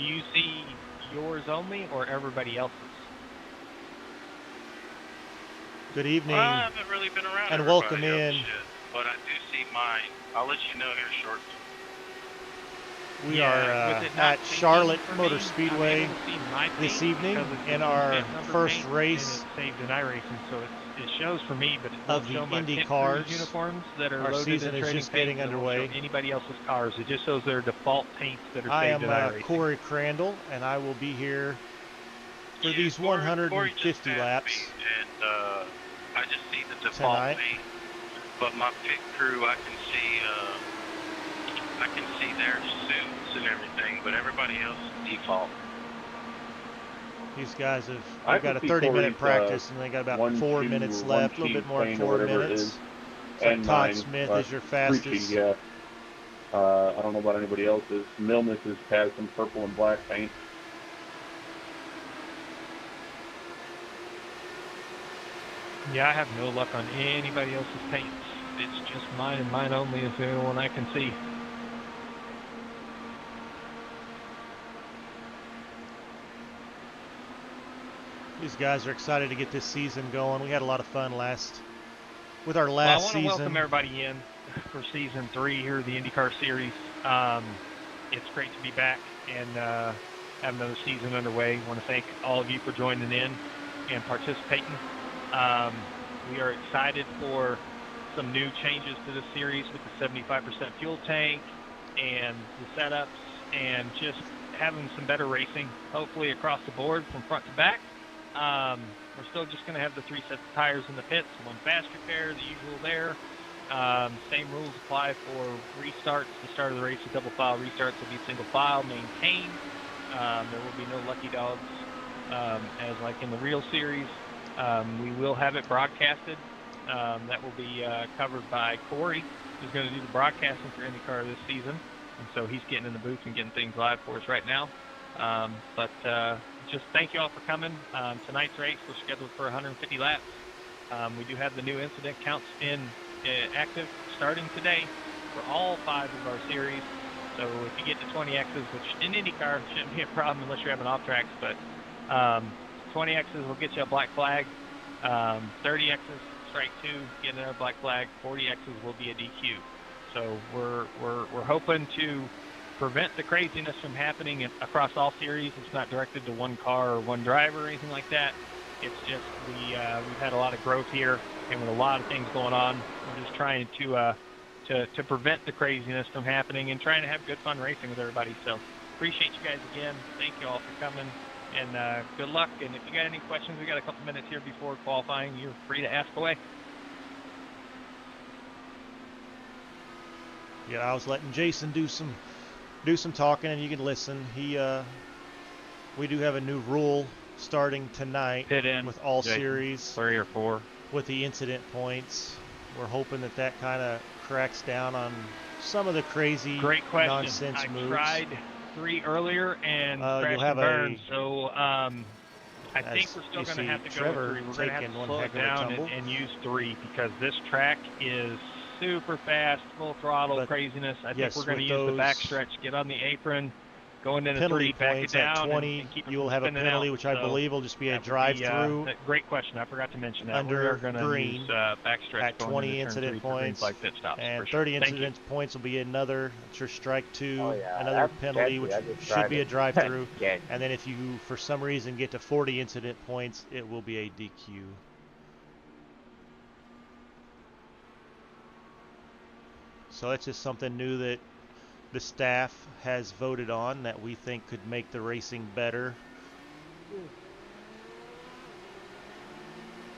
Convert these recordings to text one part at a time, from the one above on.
Do you see yours only or everybody else's? Good evening. I haven't really been around and welcome everybody in. Shit, but I do see mine. I'll let you know here shortly. We are at Charlotte Motor Speedway this evening in our first race saved in iRacing, so it shows for me, but it of the show my IndyCars. uniforms that are Our loaded season in is just getting underway. Anybody else's cars, it just shows their default paints that are saved in I am iRacing. Corey Crandall, and I will be here for these 150 laps. And I just see the default paint, but my pit crew, I can see their suits and everything, but everybody else is default. These guys have got a 30-minute practice, and they got about 4 minutes left, a little bit more than 4 minutes. It's like Todd Smith is your fastest. Yeah. I don't know about anybody else's. Milnes has some purple and black paint. Yeah, I have no luck on anybody else's paints. It's just mine, and mine only is the only one I can see. These guys are excited to get this season going. We had a lot of fun with our last season. I want to welcome everybody in for season 3 here of the IndyCar series. It's great to be back and have another season underway. I want to thank all of you for joining in and participating. We are excited for some new changes to the series with the 75% fuel tank and the setups and just having some better racing, hopefully across the board from front to back. We're still just going to have the 3 sets of tires in the pits, 1 fast repair, the usual there. Same rules apply for restarts. The start of the race with double file restarts will be single file maintained. There will be no lucky dogs as like in the real series. We will have it broadcasted. That will be covered by Corey, who's going to do the broadcasting for IndyCar this season. And so he's getting in the booth and getting things live for us right now. But just thank you all for coming. Tonight's race, we're scheduled for 150 laps. We do have the new incident counts active starting today for all 5 of our series. So if you get to 20 X's, which in IndyCar shouldn't be a problem unless you're having off tracks, but 20 X's will get you a black flag. 30 X's, strike 2, get another black flag. 40 X's will be a DQ. So we're hoping to prevent the craziness from happening across all series. It's not directed to one car or one driver or anything like that. It's just we've had a lot of growth here, and with a lot of things going on, we're just trying to prevent the craziness from happening and trying to have good fun racing with everybody. So appreciate you guys again. Thank you all for coming, and good luck. And if you got any questions, we got a couple minutes here before qualifying. You're free to ask away. Yeah, I was letting Jason do some talking, and you can listen. We do have a new rule starting tonight with all Jason, series 3 or 4 with the incident points. We're hoping that kind of cracks down on some of the crazy nonsense moves. I tried 3 earlier and crashed and burned, so I think we're still going to have to go with 3. We're going to have to slow it down and use 3 because this track is super fast, full throttle craziness. I think we're going to use the backstretch, get on the apron, go into the 3, back it down, at 20, and keep it. You will have a penalty, which I believe will just be a drive-through. Great question. I forgot to mention that. Under We're green use, backstretch at 20 incident points, like pit stops, and 30 incident points will be another. It's your strike 2, another penalty, which should be a drive-through. And then if you, for some reason, get to 40 incident points, it will be a DQ. So that's just something new that the staff has voted on that we think could make the racing better.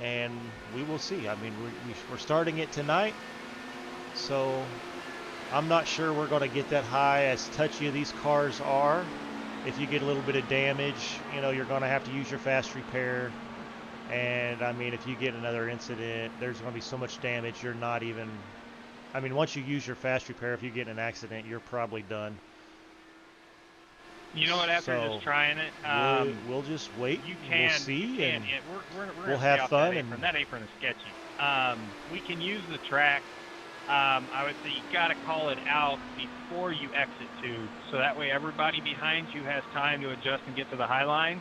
And we will see. I mean, we're starting it tonight, so I'm not sure we're going to get that high. As touchy as these cars are, if you get a little bit of damage, you're going to have to use your fast repair. And, I mean, if you get another incident, there's going to be so much damage, you're not even... I mean, once you use your fast repair, if you get in an accident, you're probably done. You know what? After just trying it, we'll just wait. We'll see, and we're we'll have fun. That apron is sketchy. We can use the track I would say you got to call it out before you exit two, so that way everybody behind you has time to adjust and get to the high line,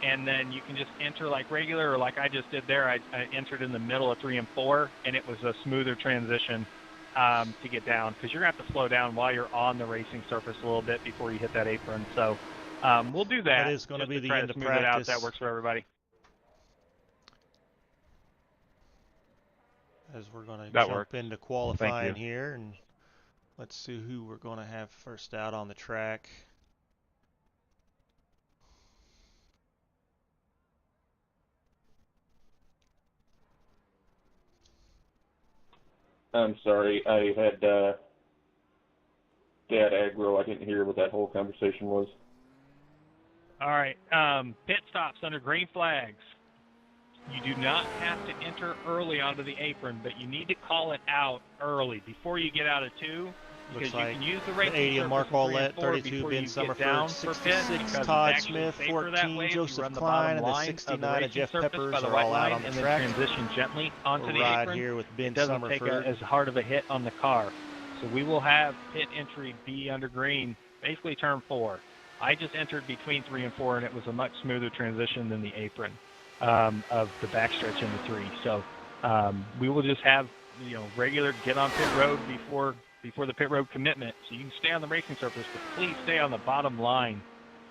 and then you can just enter like regular, or like I just did there. I entered in the middle of 3 and 4, and it was a smoother transition to get down, because you're going to have to slow down while you're on the racing surface a little bit before you hit that apron. So we'll do that. That is going to be the try end to of smooth it out. practice. That works for everybody. As we're going to That jump works. into Thank qualifying you. here, and let's see who we're going to have first out on the track. I'm sorry, I had Dad aggro. I didn't hear what that whole conversation was. All right. Pit stops under green flags. You do not have to enter early onto the apron, but you need to call it out early before you get out of 2, because Looks like you can use the the racing 80 surface Mark in 3 and Allett, 4 32 before Ben you get down Summerford, for pit, 66 because Todd it's actually Smith, safer that 14 way if you Joseph run the Klein, bottom and the line of the 69 of racing Jeff surface Peppers by the are white all out line on the and then track. transition gently onto We'll the ride apron. here with Ben It doesn't take Summerford. as hard of a hit on the car. So we will have pit entry be under green, basically turn 4. I just entered between 3 and 4, and it was a much smoother transition than the apron of the backstretch into 3. So we will just have regular get on pit road before the pit road commitment. So you can stay on the racing surface, but please stay on the bottom line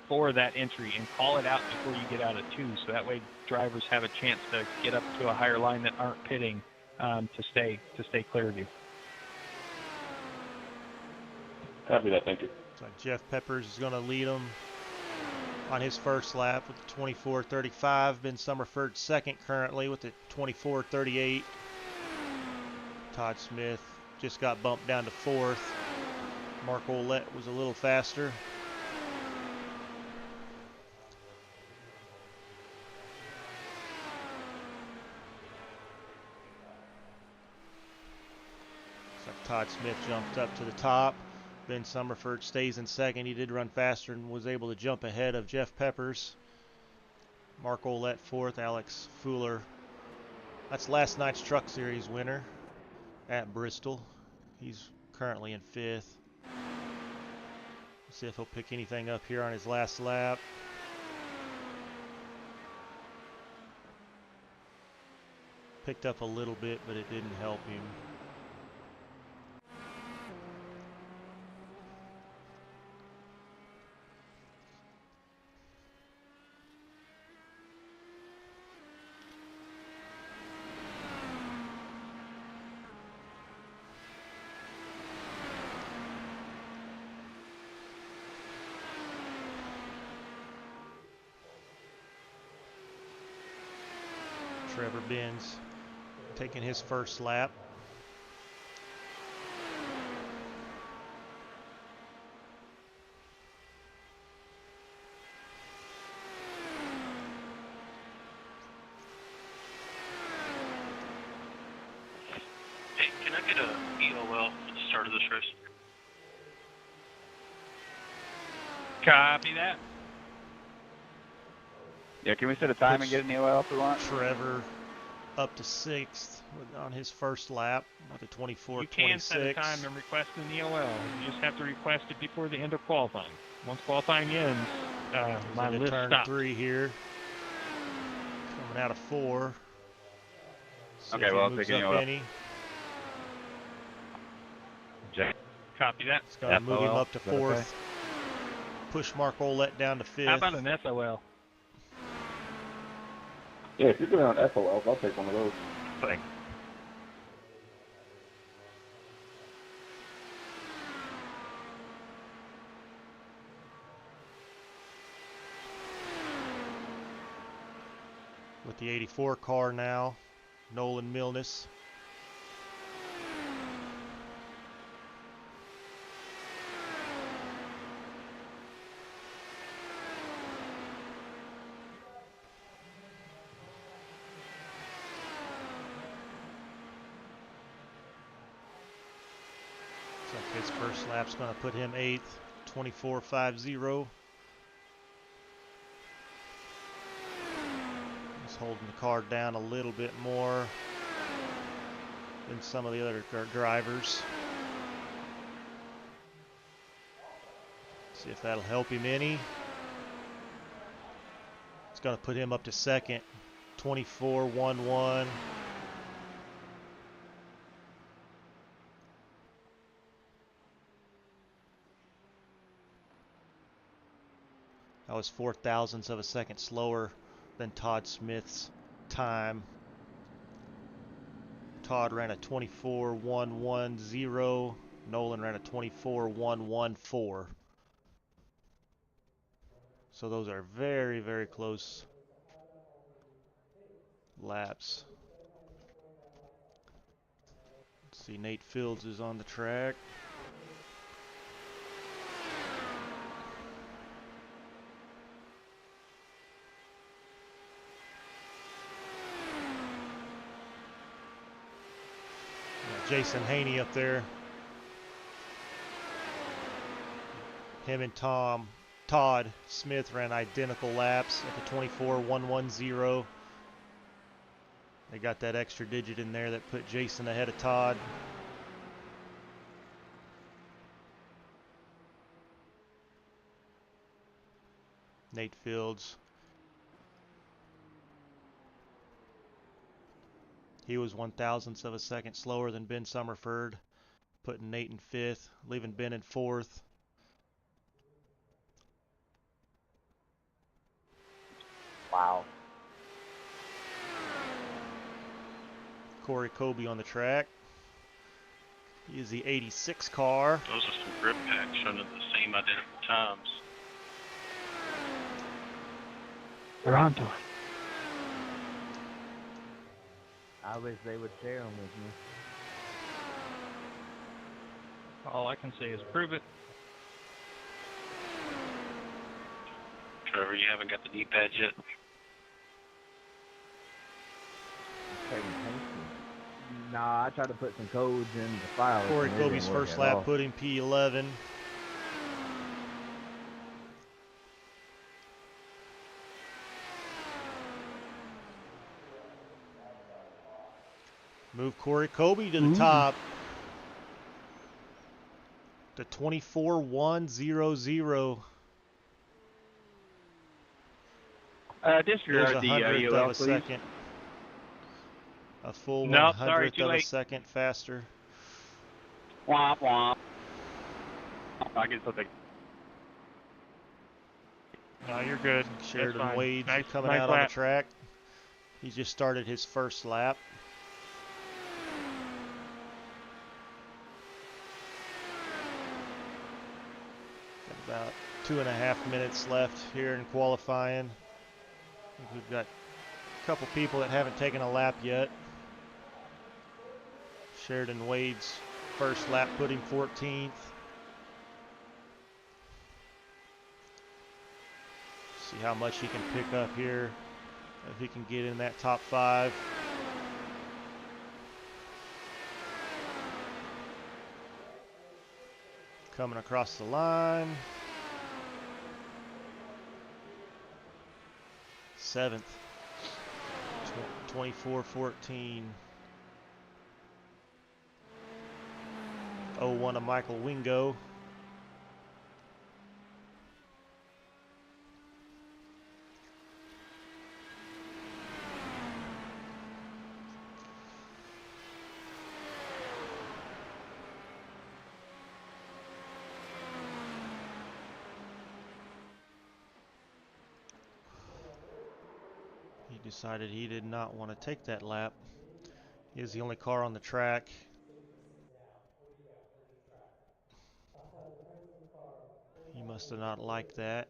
for that entry and call it out before you get out of 2. So that way drivers have a chance to get up to a higher line that aren't pitting to stay clear of you. Copy that, thank you. So Jeff Peppers is going to lead them on his first lap with the 24.35. Ben Summerford second currently with the 24.38. Todd Smith just got bumped down to 4th. Mark Ouellette was a little faster. Looks like Todd Smith jumped up to the top. Ben Summerford stays in second. He did run faster and was able to jump ahead of Jeff Peppers. Mark Ouellette 4th. Alex Fuller. That's last night's Truck Series winner at Bristol. He's currently in 5th. See if he'll pick anything up here on his last lap. Picked up a little bit, but it didn't help him. Trevor Benz taking his first lap. Hey, can I get a EOL at the start of this race? Copy that. Yeah, can we set a time and get an EOL if we want? Trevor up to 6th on his first lap with a 24.26. You can set a time and request an EOL. You just have to request it before the end of qualifying. Once qualifying ends, my list turn stops. 3 here. Coming out of 4. See Okay, if he well, I'll moves take an up EOL. any. Copy that. It's going to move him FOL, up to is that okay? 4th. Push Mark Ouellette down to 5th. How about an SOL? Yeah, if you're doing on FOLs, I'll take one of those. Thanks. With the 84 car now, Nolan Milnes. Looks like his first lap's going to put him 8th, 24.50. Just holding the car down a little bit more. than some of the other drivers. See if that'll help him any. It's going to put him up to second. 24.11. That was 0.04 of a second slower than Todd Smith's time. Todd ran a 24.110. Nolan ran a 24.114. So those are very, very close laps. Let's see, Nate Fields is on the track. Jason Haney up there. Him and Todd Smith ran identical laps at the 24.110. They got that extra digit in there that put Jason ahead of Todd. Nate Fields. He was 0.01 of a second slower than Ben Summerford, putting Nate in 5th, leaving Ben in 4th. Wow. Corey Colby on the track. He is the 86 car. Those are some grip packs under the same identical times. They're on to it. I wish they would share them with me. All I can say is prove it. Trevor, you haven't got the knee pads yet? Nah, I tried to put some codes in the file. Corey Colby's first lap put him P11. Move Corey Colby to the top. To 24.100. Disregard the hundredth UL, of a please. second. A full Nope, 100th sorry, too of a late. second faster. Womp womp. I guess I'll take. No, you're good. Sheridan That's fine. Wade's Nice, coming nice out lap. on the track. He just started his first lap. Got about 2.5 minutes left here in qualifying. I think we've got a couple people that haven't taken a lap yet. Sheridan Wade's first lap put him 14th. See how much he can pick up here. If he can get in that top 5. Coming across the line. 7th. 24.14. 0-1 of Michael Wingo. He decided he did not want to take that lap. He is the only car on the track. He must have not liked that.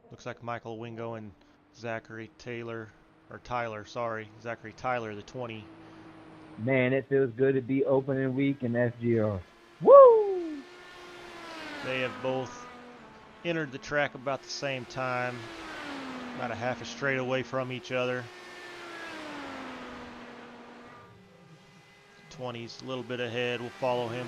Looks like Michael Wingo and Zachary Tyler, the 20. Man, it feels good to be opening week in FGR. Woo! They have both entered the track about the same time, about a half a straight away from each other. 20's a little bit ahead. We'll follow him.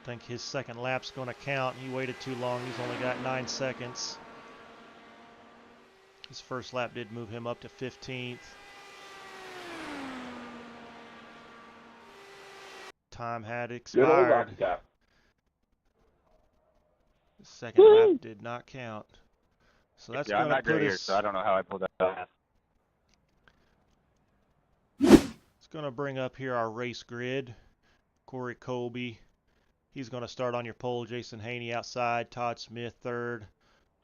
think his second lap's going to count. He waited too long. He's only got 9 seconds. His first lap did move him up to 15th. Time had expired. The second lap did not count. So that's going to put us... so I don't know how I pulled that out. It's going to bring up here our race grid. Corey Colby, he's going to start on your pole. Jason Haney outside. Todd Smith third.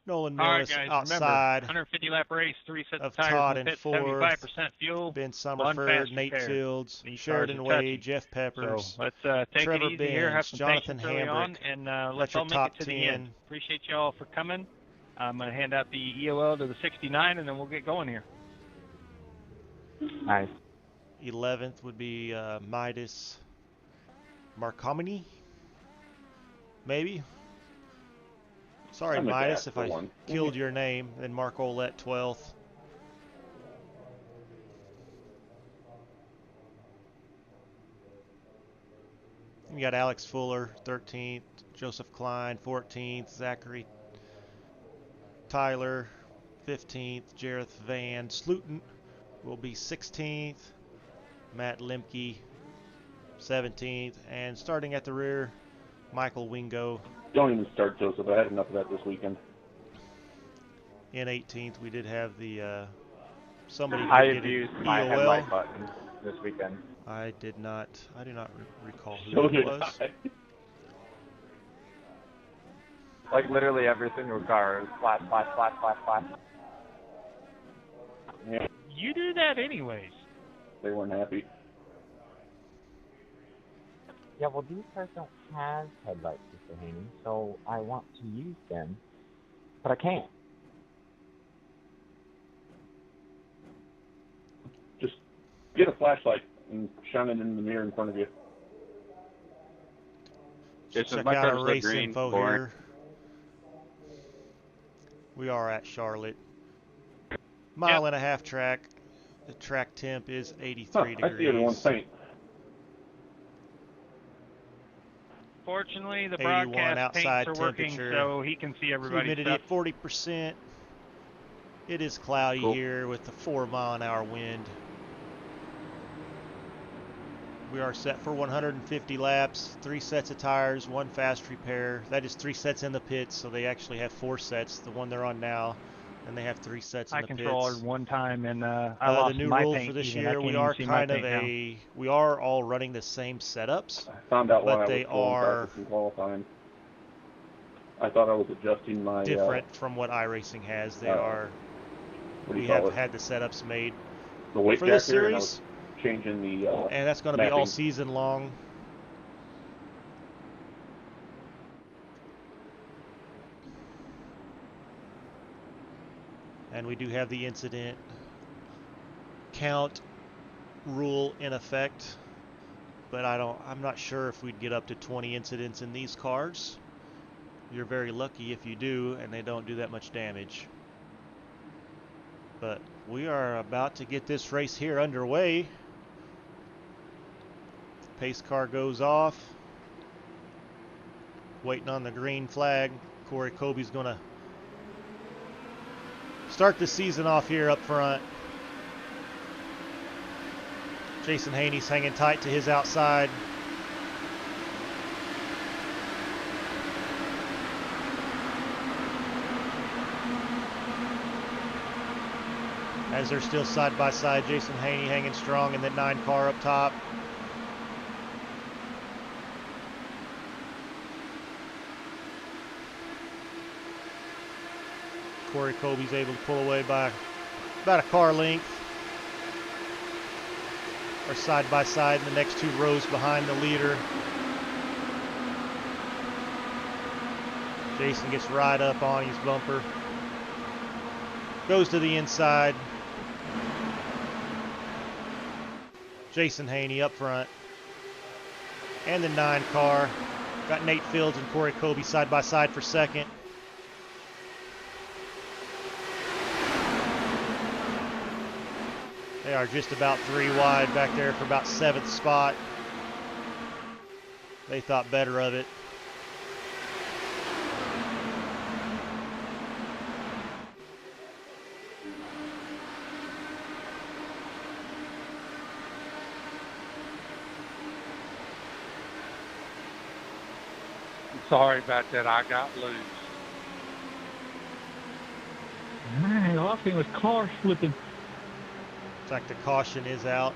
Nolan Millis guys, outside. Remember, 150-lap race, 3 sets of of tires Todd in the and pit, fourth. 75% fuel. Ben Summerford, Nate repair. Fields, These Sheridan Wade, Jeff Peppers. So let's take Trevor it easy here, have Benz, some Jonathan patience early on, Hambrick. and let's all make top it to 10. the end. Appreciate you all for coming. I'm going to hand out the EOL to the 69, and then we'll get going here. Nice. 11th would be Midas Marcomini, maybe. Sorry, Midas, if I killed your name. Then Mark Olette, 12th. You got Alex Fuller, 13th. Joseph Klein, 14th. Zachary Tyler, 15th. Jareth Van Slooten will be 16th. Matt Lemke, 17th. And starting at the rear, Michael Wingo. Don't even start, Joseph. I had enough of that this weekend. In 18th, we did have the somebody I did have get an used my EOL. headlight button this weekend. I do not recall who So it did was. I. Like literally every single car is flash, flash, flash, flash, flash. Yeah, You do that anyways. they weren't happy. Yeah, well, these cars don't have headlights, Mr. Haney, so I want to use them, but I can't. Just get a flashlight and shine it in the mirror in front of you. Check out our race info here. We are at Charlotte. Mile and a half track. The track temp is 83 degrees. I see everyone's paint. Fortunately, the 81 broadcast outside paints are working, temperature. so he can see everybody's Humidity stuff. at 40%. It is cloudy here with the 4-mile-an-hour wind. We are set for 150 laps, 3 sets of tires, 1 fast repair. That is 3 sets in the pits, so they actually have 4 sets, the one they're on now, and they have 3 sets in the pits. I controlled one time, and I lost the new my rule paint for this even. year, we are kind of now. we are all running the same setups, I found out but why they I was are practicing qualifying. I thought I was adjusting my different from what iRacing has. They are. We have had the setups made the weight for this jacker, and I series. was changing the And that's going to be all season long. And we do have the incident count rule in effect, but I'm not sure if we'd get up to 20 incidents in these cars. You're very lucky if you do, and they don't do that much damage. But we are about to get this race here underway. Pace car goes off. Waiting on the green flag. Corey Colby's going to start the season off here up front. Jason Haney's hanging tight to his outside. As they're still side by side, Jason Haney hanging strong in the 9 car up top. Corey Colby's able to pull away by about a car length. Or side by side in the next 2 rows behind the leader. Jason gets right up on his bumper. Goes to the inside. Jason Haney up front. And the 9 car. Got Nate Fields and Corey Colby side by side for second. They are just about 3 wide back there for about 7th spot. They thought better of it. Sorry about that. I got loose. Man, all I seen was cars flipping. Looks like the caution is out.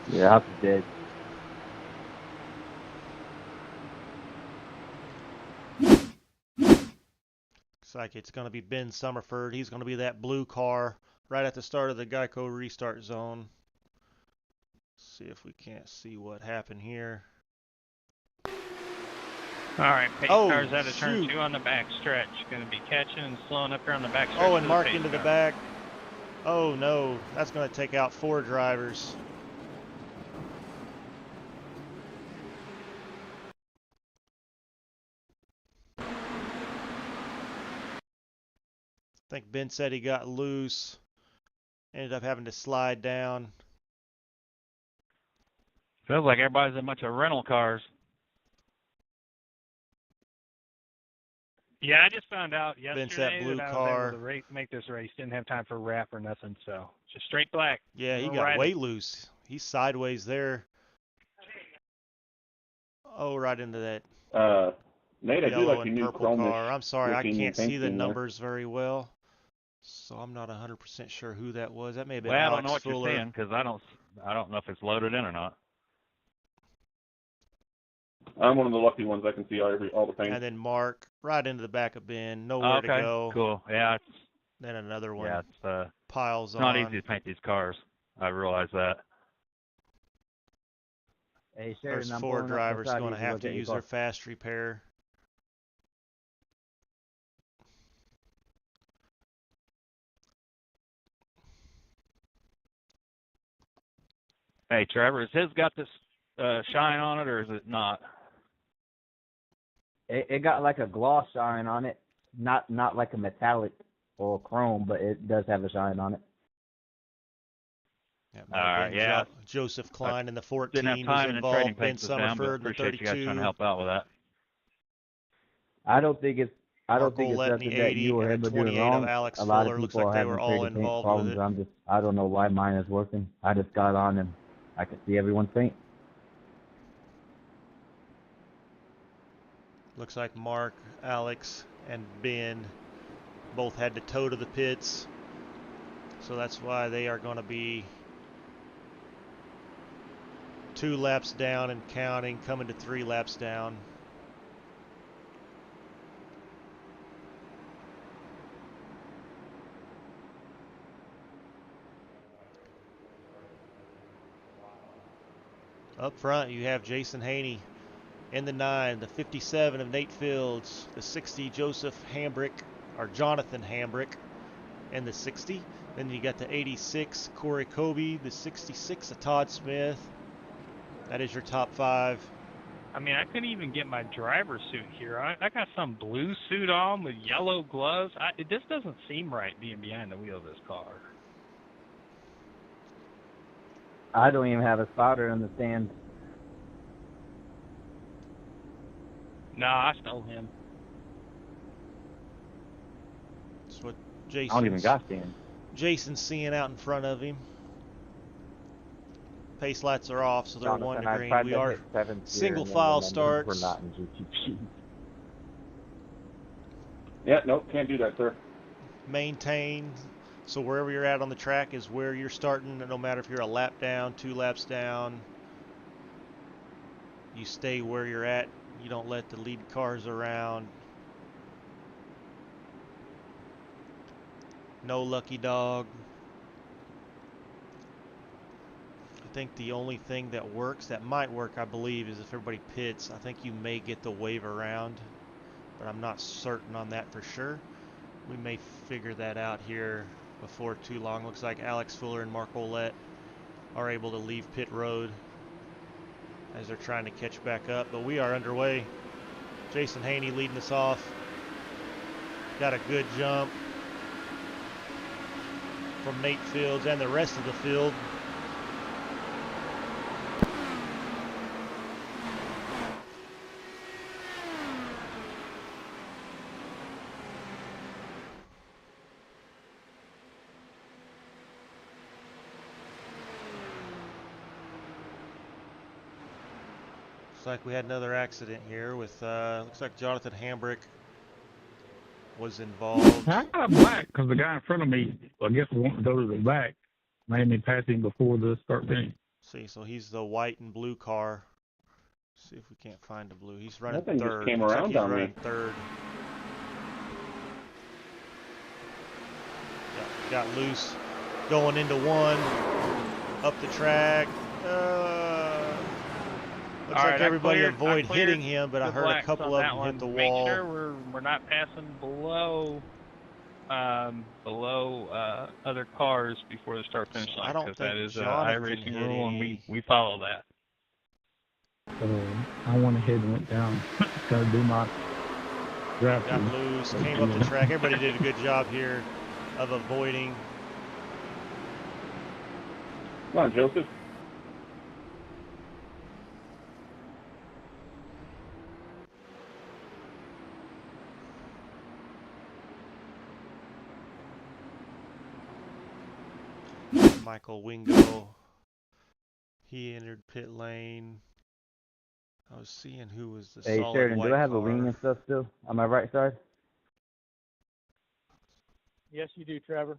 Yeah, I'm dead. Looks like it's going to be Ben Summerford. He's going to be that blue car right at the start of the Geico restart zone. See if we can't see what happened here. All right, pace Oh, car's out of turn shoot. 2 on the back stretch. Going to be catching and slowing up here on the back stretch. Oh, and for Mark pace into the car. back. Oh, no. That's going to take out 4 drivers. I think Ben said he got loose. Ended up having to slide down. Feels like everybody's in a bunch of rental cars. Yeah, I just found out yesterday blue that I car. was able to make this race. Didn't have time for wrap or nothing, so just straight black. Yeah, he We'll got ride way it. loose. He's sideways there. Oh, right into that Nate, I do yellow like your and new purple chromish car. I'm sorry, I looking can't see the paint scheme there. numbers very well, so I'm not 100% sure who that was. That may have been Well, I Alex don't know what Fuller. you're saying because I don't know if it's loaded in or not. I'm one of the lucky ones. I can see all the paint. And then Mark right into the back of Ben, nowhere to go. Cool. Yeah, Then another one it's piles on. not easy to paint these cars. I realize that. Hey, There's Sheridan, I'm 4 pulling up drivers beside going you to have to look at use your their fast repair. Hey, Trevor, has his got this shine on it or is it not? It got like a gloss shine on it, not like a metallic or chrome, but it does have a shine on it. All right, yeah. Joseph Klein in the 14 Didn't have time was in the trading involved. Ben paints this time, but Summerford in the appreciate you guys 32. trying to help out with that. I don't think it's Mark something Olette in that the 80 you or and him the are doing 28 wrong. of Alex A lot Fuller. of Looks people like are they were having all trading paint involved with problems. it. I don't know why mine is working. I just got on and I can see everyone's paint. Looks like Mark, Alex, and Ben both had to tow to the pits. So that's why they are going to be 2 laps down and counting, coming to 3 laps down. Up front, you have Jason Haney in the 9, the 57 of Nate Fields, the 60 Jonathan Hambrick, and the 60. Then you got the 86 Corey Kobe, the 66 of Todd Smith. That is your top 5. I mean, I couldn't even get my driver's suit here. I got some blue suit on with yellow gloves. This doesn't seem right being behind the wheel of this car. I don't even have a spotter in the stand. No, I stole him. That's what I don't even got stand. Jason's seeing out in front of him. Pace lights are off, so they're Jonathan, 1 to I green. tried We to are hit 7th gear single and then file remembered starts. We're not in GTP. Yeah, nope, can't do that, sir. Maintain. So wherever you're at on the track is where you're starting. No matter if you're a lap down, 2 laps down, you stay where you're at. You don't let the lead cars around. No lucky dog. I think the only thing that works, that might work, I believe, is if everybody pits. I think you may get the wave around, but I'm not certain on that for sure. We may figure that out here before too long. Looks like Alex Fuller and Mark Olette are able to leave pit road as they're trying to catch back up, but we are underway. Jason Haney leading us off. Got a good jump from Nate Fields and the rest of the field. Looks like we had another accident here with, looks like Jonathan Hambrick was involved. I got a black because the guy in front of me, I guess, wanted to go to the back. Made me pass him before the start finish. See, so he's the white and blue car. See if we can't find the blue. He's running That thing third. just came Looks around like he's on me. running third. Yeah, got loose. Going into one. Up the track. Looks like everybody avoid hitting him, but I heard a couple of them hit the wall. Make sure we're not passing below other cars before the start finish line, because that is an iRacing rule, and we follow that. So I went ahead and went down. Gotta do my draft. Got loose, came up the track. Everybody did a good job here of avoiding. Come on, Joseph. Michael Wingo, he entered pit lane. I was seeing who was the Hey, solid Sheridan, white do I have car. a wing and stuff still on my right side? Yes, you do, Trevor.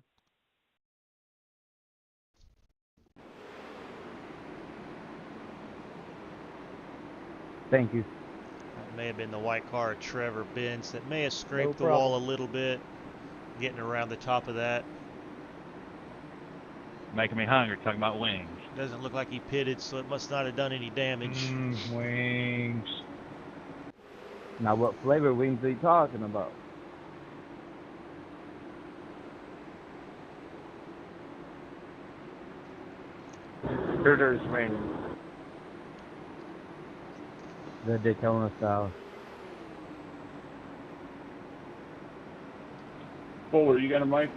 Thank you. That may have been the white car of Trevor Benz that may have scraped the wall a little bit, getting around the top of that. Making me hungry talking about wings. Doesn't look like he pitted, so it must not have done any damage. Wings. Now, what flavor wings are you talking about? Hooters wings. The Daytona style. Fuller, you got a mic?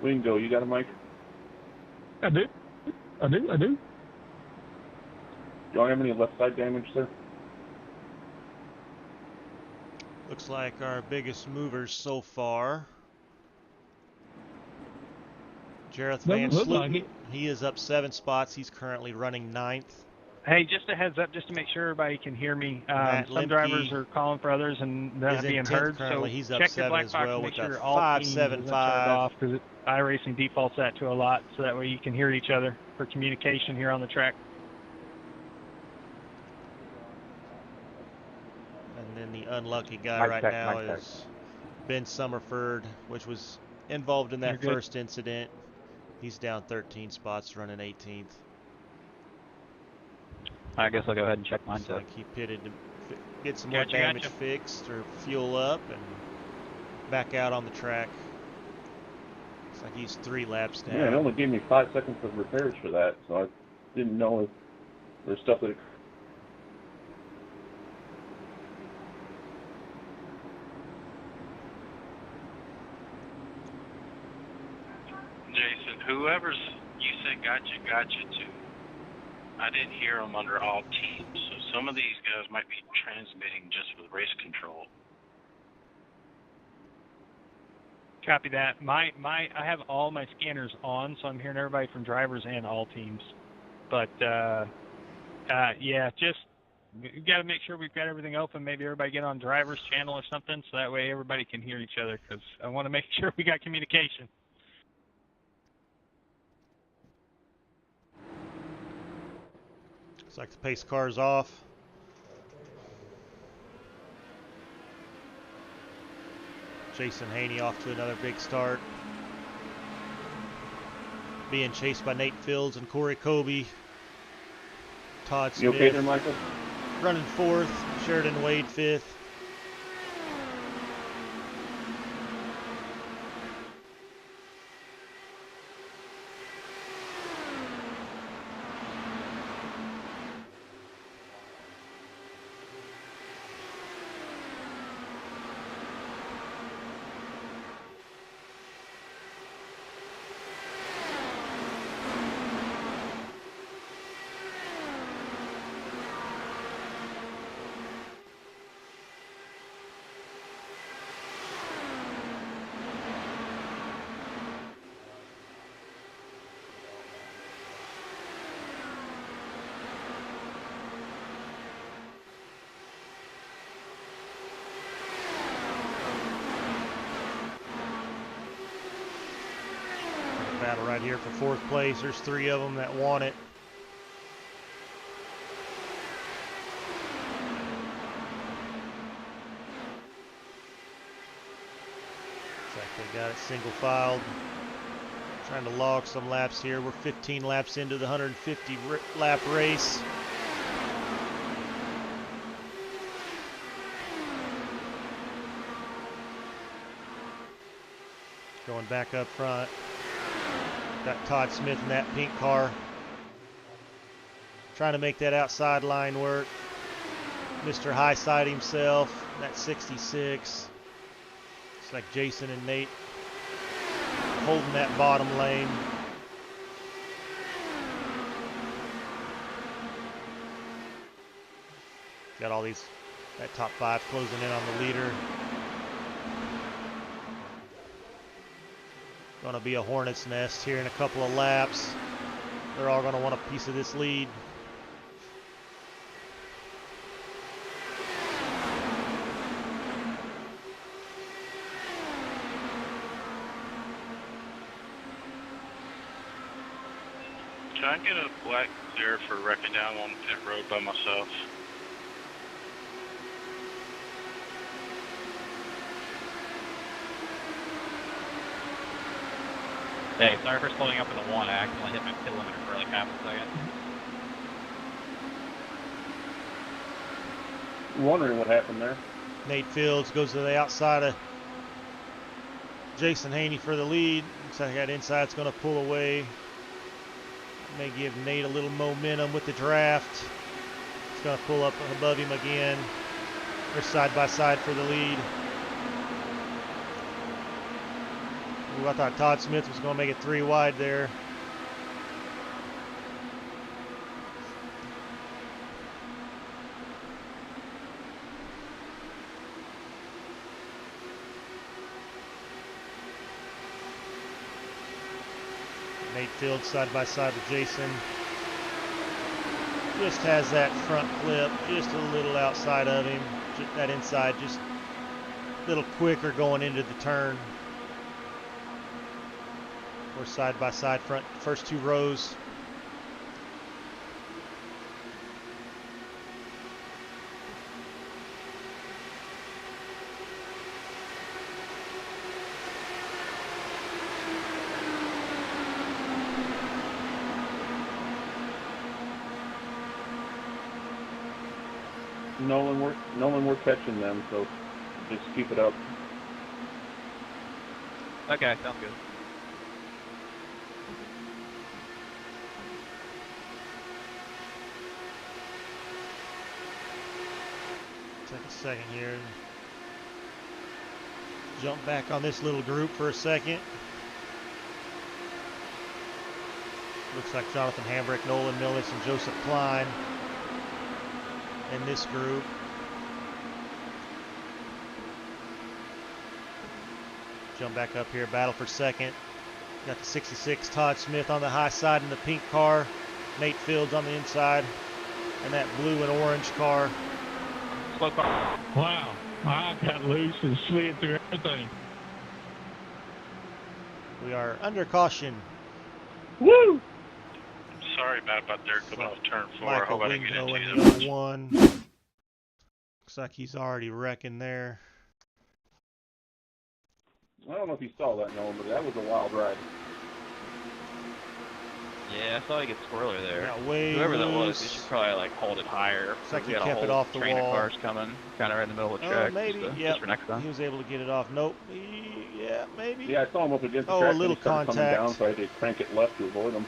Wingo, you got a mic? I do. You don't have any left side damage, sir? Looks like our biggest movers so far. Jareth Van Slooten, he is up 7 spots. He's currently running 9th. Hey, just a heads up, just to make sure everybody can hear me. Some drivers are calling for others and they're not being heard. So he's up check 7 your black as box well to make with sure a all teams isn't turned 575. off, because iRacing defaults that to a lot, so that way you can hear each other for communication here on the track. And then the unlucky guy right now is Ben Summerford, which was involved in that first incident. He's down 13 spots, running 18th. I guess I'll go ahead and check mine too. Like he pitted to get some more damage fixed or fuel up and back out on the track. Looks like he's 3 laps down. Yeah, it only gave me 5 seconds of repairs for that, so I didn't know if there's stuff that... Jason, whoever's you said gotcha to, I didn't hear them under all teams, so some of these guys might be transmitting just with race control. Copy that. I have all my scanners on, so I'm hearing everybody from drivers and all teams. But yeah, just we got to make sure we've got everything open. Maybe everybody get on driver's channel or something, so that way everybody can hear each other. Because I want to make sure we got communication. Looks like the pace car's off. Jason Haney off to another big start. Being chased by Nate Fields and Corey Kobe. Todd Smith. You okay there, Michael? Running 4th. Sheridan Wade 5th. battle right here for 4th place. There's 3 of them that want it. Looks like they got it single filed. Trying to log some laps here. We're 15 laps into the 150 lap race. Going back up front. Got Todd Smith in that pink car. Trying to make that outside line work. Mr. High Side himself, that 66. It's like Jason and Nate holding that bottom lane. Got all these, that top 5 closing in on the leader. Going to be a hornet's nest here in a couple of laps. They're all going to want a piece of this lead. Can I get a black clear for wrecking down on pit road by myself? Hey, sorry for slowing up in the 1. I accidentally hit my pit limiter for like half a second. Wondering what happened there. Nate Fields goes to the outside of Jason Haney for the lead. Looks like that inside's going to pull away. May give Nate a little momentum with the draft. It's going to pull up above him again. They're side by side for the lead. Ooh, I thought Todd Smith was going to make it 3 wide there. Nate Fields side by side with Jason. Just has that front clip just a little outside of him. That inside just a little quicker going into the turn. We're side by side front, first 2 rows. Nolan, we're catching them, so just keep it up. Okay, sounds good. Take a second here. Jump back on this little group for a second. Looks like Jonathan Hambrick, Nolan Millis, and Joseph Klein in this group. Jump back up here, battle for second. Got the 66 Todd Smith on the high side in the pink car. Nate Fields on the inside. And that blue and orange car. Slow car. Wow. I got loose and slid through everything. We are under caution. Woo! Sorry about there coming off turn 4. Michael Hope I didn't get Wingo into in you the that much. 01. Looks like he's already wrecking there. I don't know if you saw that, Nolan, but that was a wild ride. Yeah, I saw you get squirrely there. Got way Whoever that was, loose. you should probably like hold it higher. Looks like We he got a kept whole it off the train wall. of cars coming, kind of right in the middle of the track. Maybe, just, yep. just for next time. He was able to get it off. Nope. Yeah, maybe. Yeah, I saw him up against the Oh, track. a little and he started contact. coming down, so I had to crank it left to avoid him.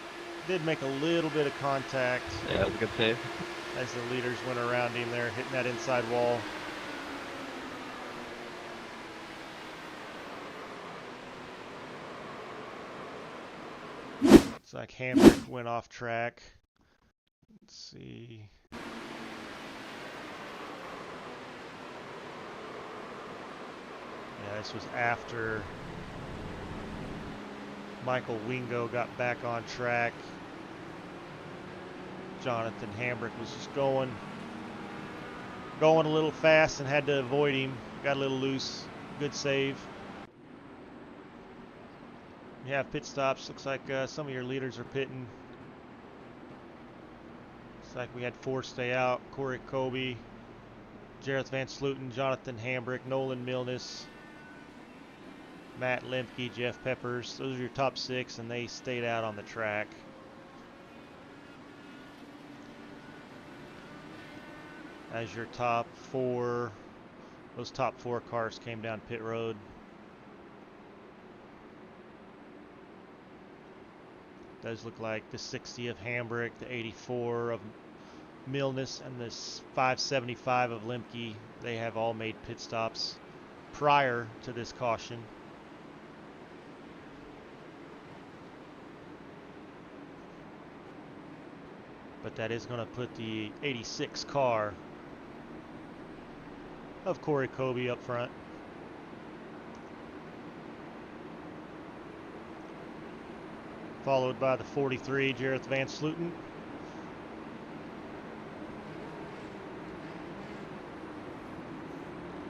Did make a little bit of contact Yeah, that was a good save. as the leaders went around him there, hitting that inside wall. It's like Hambrick went off track. Let's see. Yeah, this was after Michael Wingo got back on track. Jonathan Hambrick was just going a little fast and had to avoid him. Got a little loose. Good save. You have pit stops. Looks like some of your leaders are pitting. Looks like we had 4 stay out. Corey Kobe, Jareth Van Sluten, Jonathan Hambrick, Nolan Milnes, Matt Lemke, Jeff Peppers. Those are your top 6, and they stayed out on the track. As your top 4, those top 4 cars came down pit road. Does look like the 60 of Hambrick, the 84 of Milnes, and this 575 of Lemke. They have all made pit stops prior to this caution. But that is going to put the 86 car of Corey Kobe up front. Followed by the 43, Jareth Van Sluten.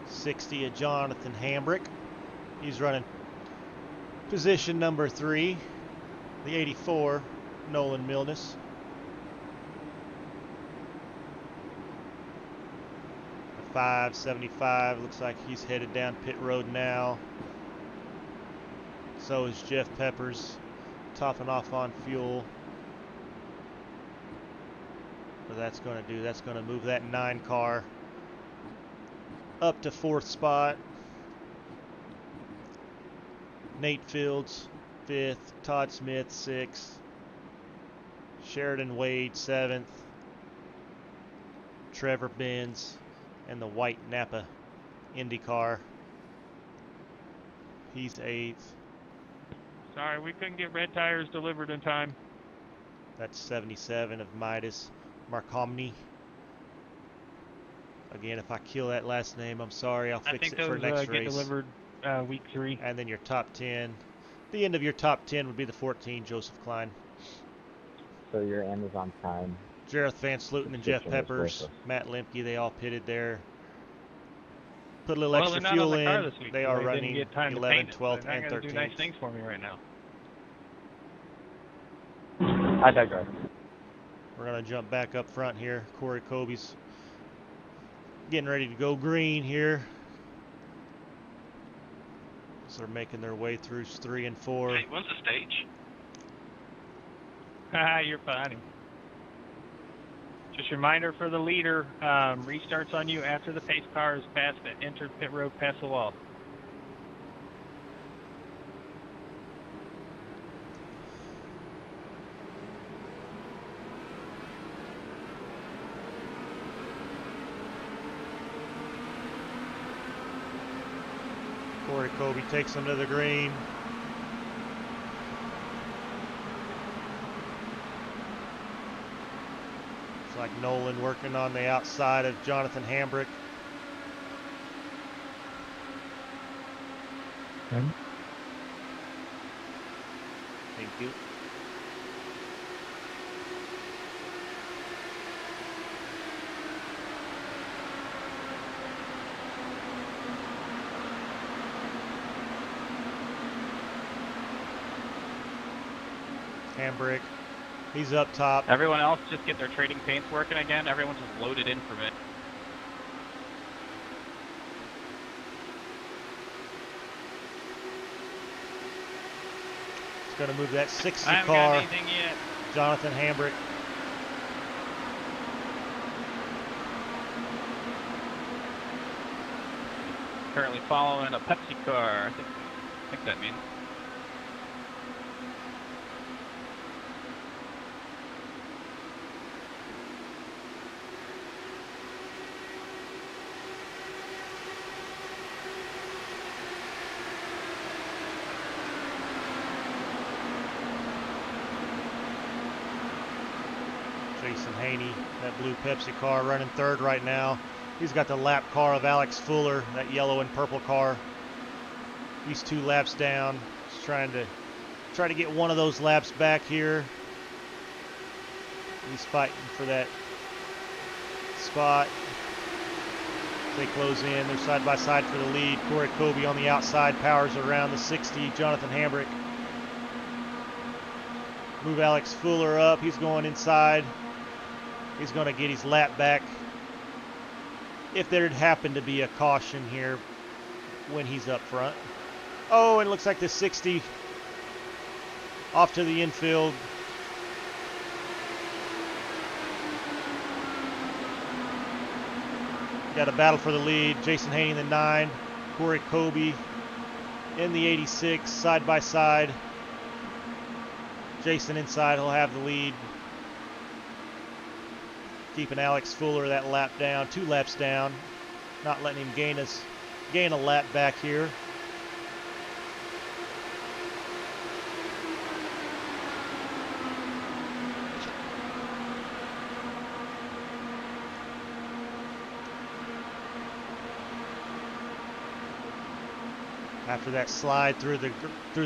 '60 of Jonathan Hambrick. He's running position number 3. The 84, Nolan Milnes. The 575 looks like he's headed down pit road now. So is Jeff Peppers, topping off on fuel. What that's going to do, that's going to move that 9 car up to 4th spot. Nate Fields 5th, Todd Smith 6th, Sheridan Wade 7th, Trevor Benz, and the white Napa IndyCar, he's 8th. Sorry, we couldn't get red tires delivered in time. That's 77 of Midas Markomny. Again, if I kill that last name, I'm sorry. I'll fix it for next race. Get delivered week 3. And then your top 10. The end of your top 10 would be the 14, Joseph Klein. So your Amazon Prime. Jareth Van Sluten and Jeff Peppers, Matt Lemke, they all pitted there. Put a little extra fuel in. They are running 11th, 12th, and 13th. Do nice things for me right now. I digress. We're going to jump back up front here. Corey Kobe's getting ready to go green here. So they're making their way through 3 and 4. Hey, when's the stage? You're funny. Just a reminder for the leader, restarts on you after the pace car is passed and entered pit road past the wall. Corey Kobe takes them to the green. It's like Nolan working on the outside of Jonathan Hambrick. Okay. Thank you. Hambrick, he's up top. Everyone else just get their trading paints working again. Everyone's just loaded in from it. It's going to move that 60 I haven't car. got anything yet. Jonathan Hambrick. Currently following a Pepsi car. I think that means. Jason Haney, that blue Pepsi car, running 3rd right now. He's got the lap car of Alex Fuller, that yellow and purple car. He's 2 laps down. He's trying to get one of those laps back here. He's fighting for that spot. They close in. They're side by side for the lead. Corey Kobe on the outside powers around the 60. Jonathan Hambrick Move Alex Fuller up. He's going inside. He's going to get his lap back. If there'd happen to be a caution here when he's up front. Oh, and it looks like the 60 off to the infield. Got a battle for the lead. Jason Haney in the 9. Corey Kobe in the 86, side by side. Jason inside, he'll have the lead. Keeping Alex Fuller that lap down, 2 laps down. Not letting him gain a lap back here. After that slide through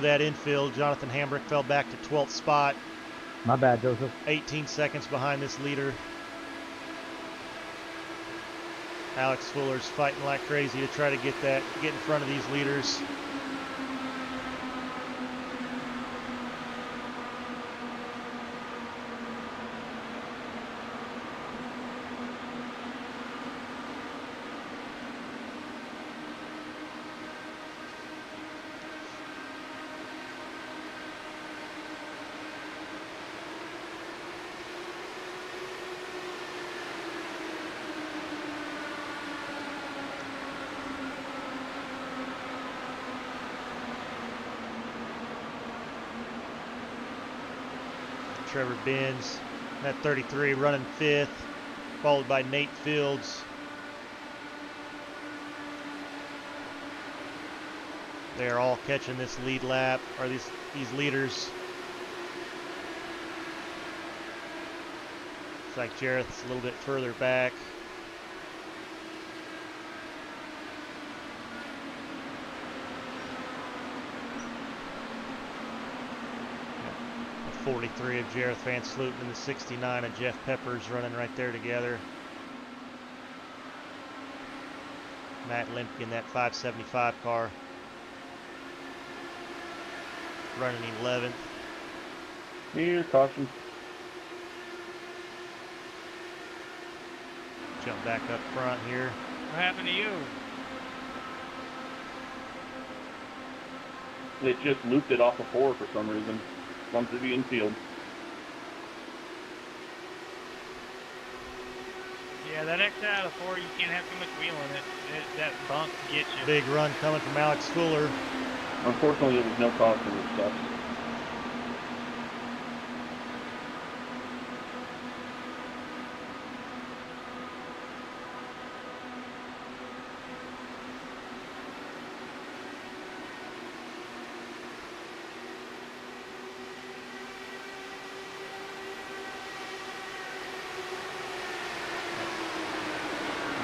that infield, Jonathan Hambrick fell back to 12th spot. My bad, Joseph. 18 seconds behind this leader. Alex Fuller's fighting like crazy to try to get in front of these leaders. Trevor Benz at 33, running 5th, followed by Nate Fields. They are all catching this lead lap, or these leaders. Looks like Jareth's a little bit further back. The 43 of Jareth Van Slooten and the 69 of Jeff Peppers running right there together. Matt Lemke in that 575 car, running 11th. Here, caution. Jump back up front here. What happened to you? They just looped it off of 4 for some reason. Run through the infield. Yeah, that X out of 4, you can't have too much wheel in it. That bump gets you. Big run coming from Alex Fuller. Unfortunately, there was no caution, which sucks.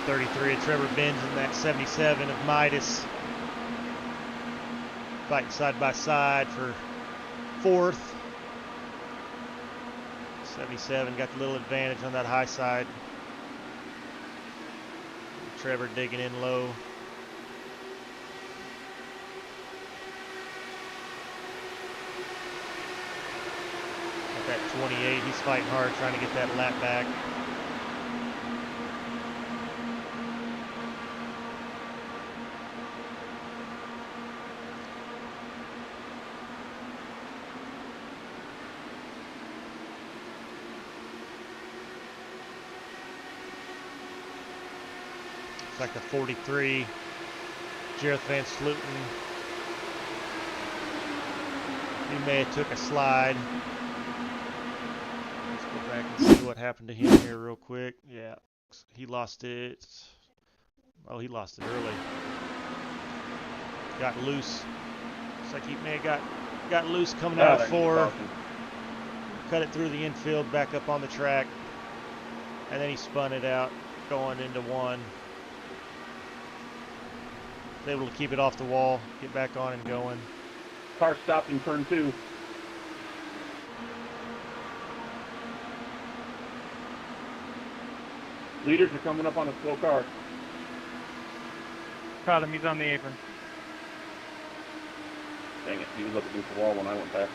The 33 of Trevor Benz and that 77 of Midas. Fighting side by side for 4th. 77 got a little advantage on that high side. Trevor digging in low. Got that 28, he's fighting hard trying to get that lap back. It's like the 43, Jareth Van Slooten. He may have took a slide. Let's go back and see what happened to him here real quick. Yeah, he lost it. Oh, he lost it early. Got loose. Looks like he may have got loose coming out of 4. Cut it through the infield, back up on the track. And then he spun it out, going into 1. Able to keep it off the wall, get back on and going. Car stopped in turn 2. Leaders are coming up on a slow car. Caught him, he's on the apron. Dang it, he was up against the wall when I went past.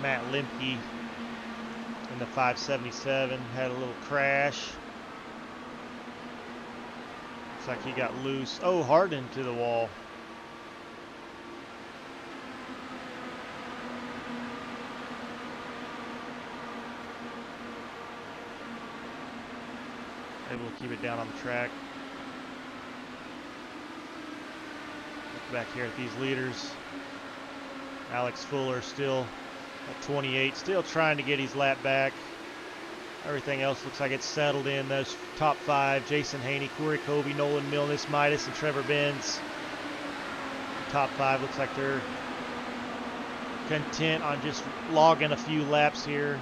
Matt Lemke in the 577 had a little crash. Looks like he got loose. Oh, hard into the wall. Able to keep it down on the track. Look back here at these leaders. Alex Fuller still at 28, still trying to get his lap back. Everything else looks like it's settled in. Those top 5, Jason Haney, Corey Colby, Nolan Milnes, Midas, and Trevor Benz. The top 5 looks like they're content on just logging a few laps here.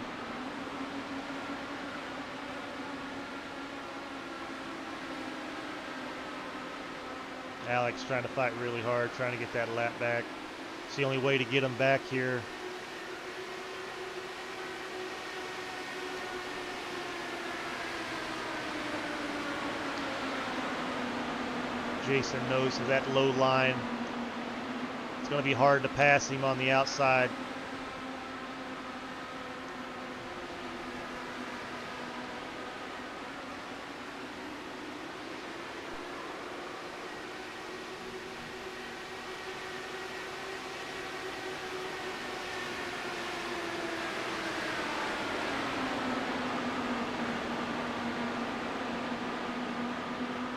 Alex trying to fight really hard, trying to get that lap back. It's the only way to get him back here. Jason knows that low line, it's going to be hard to pass him on the outside.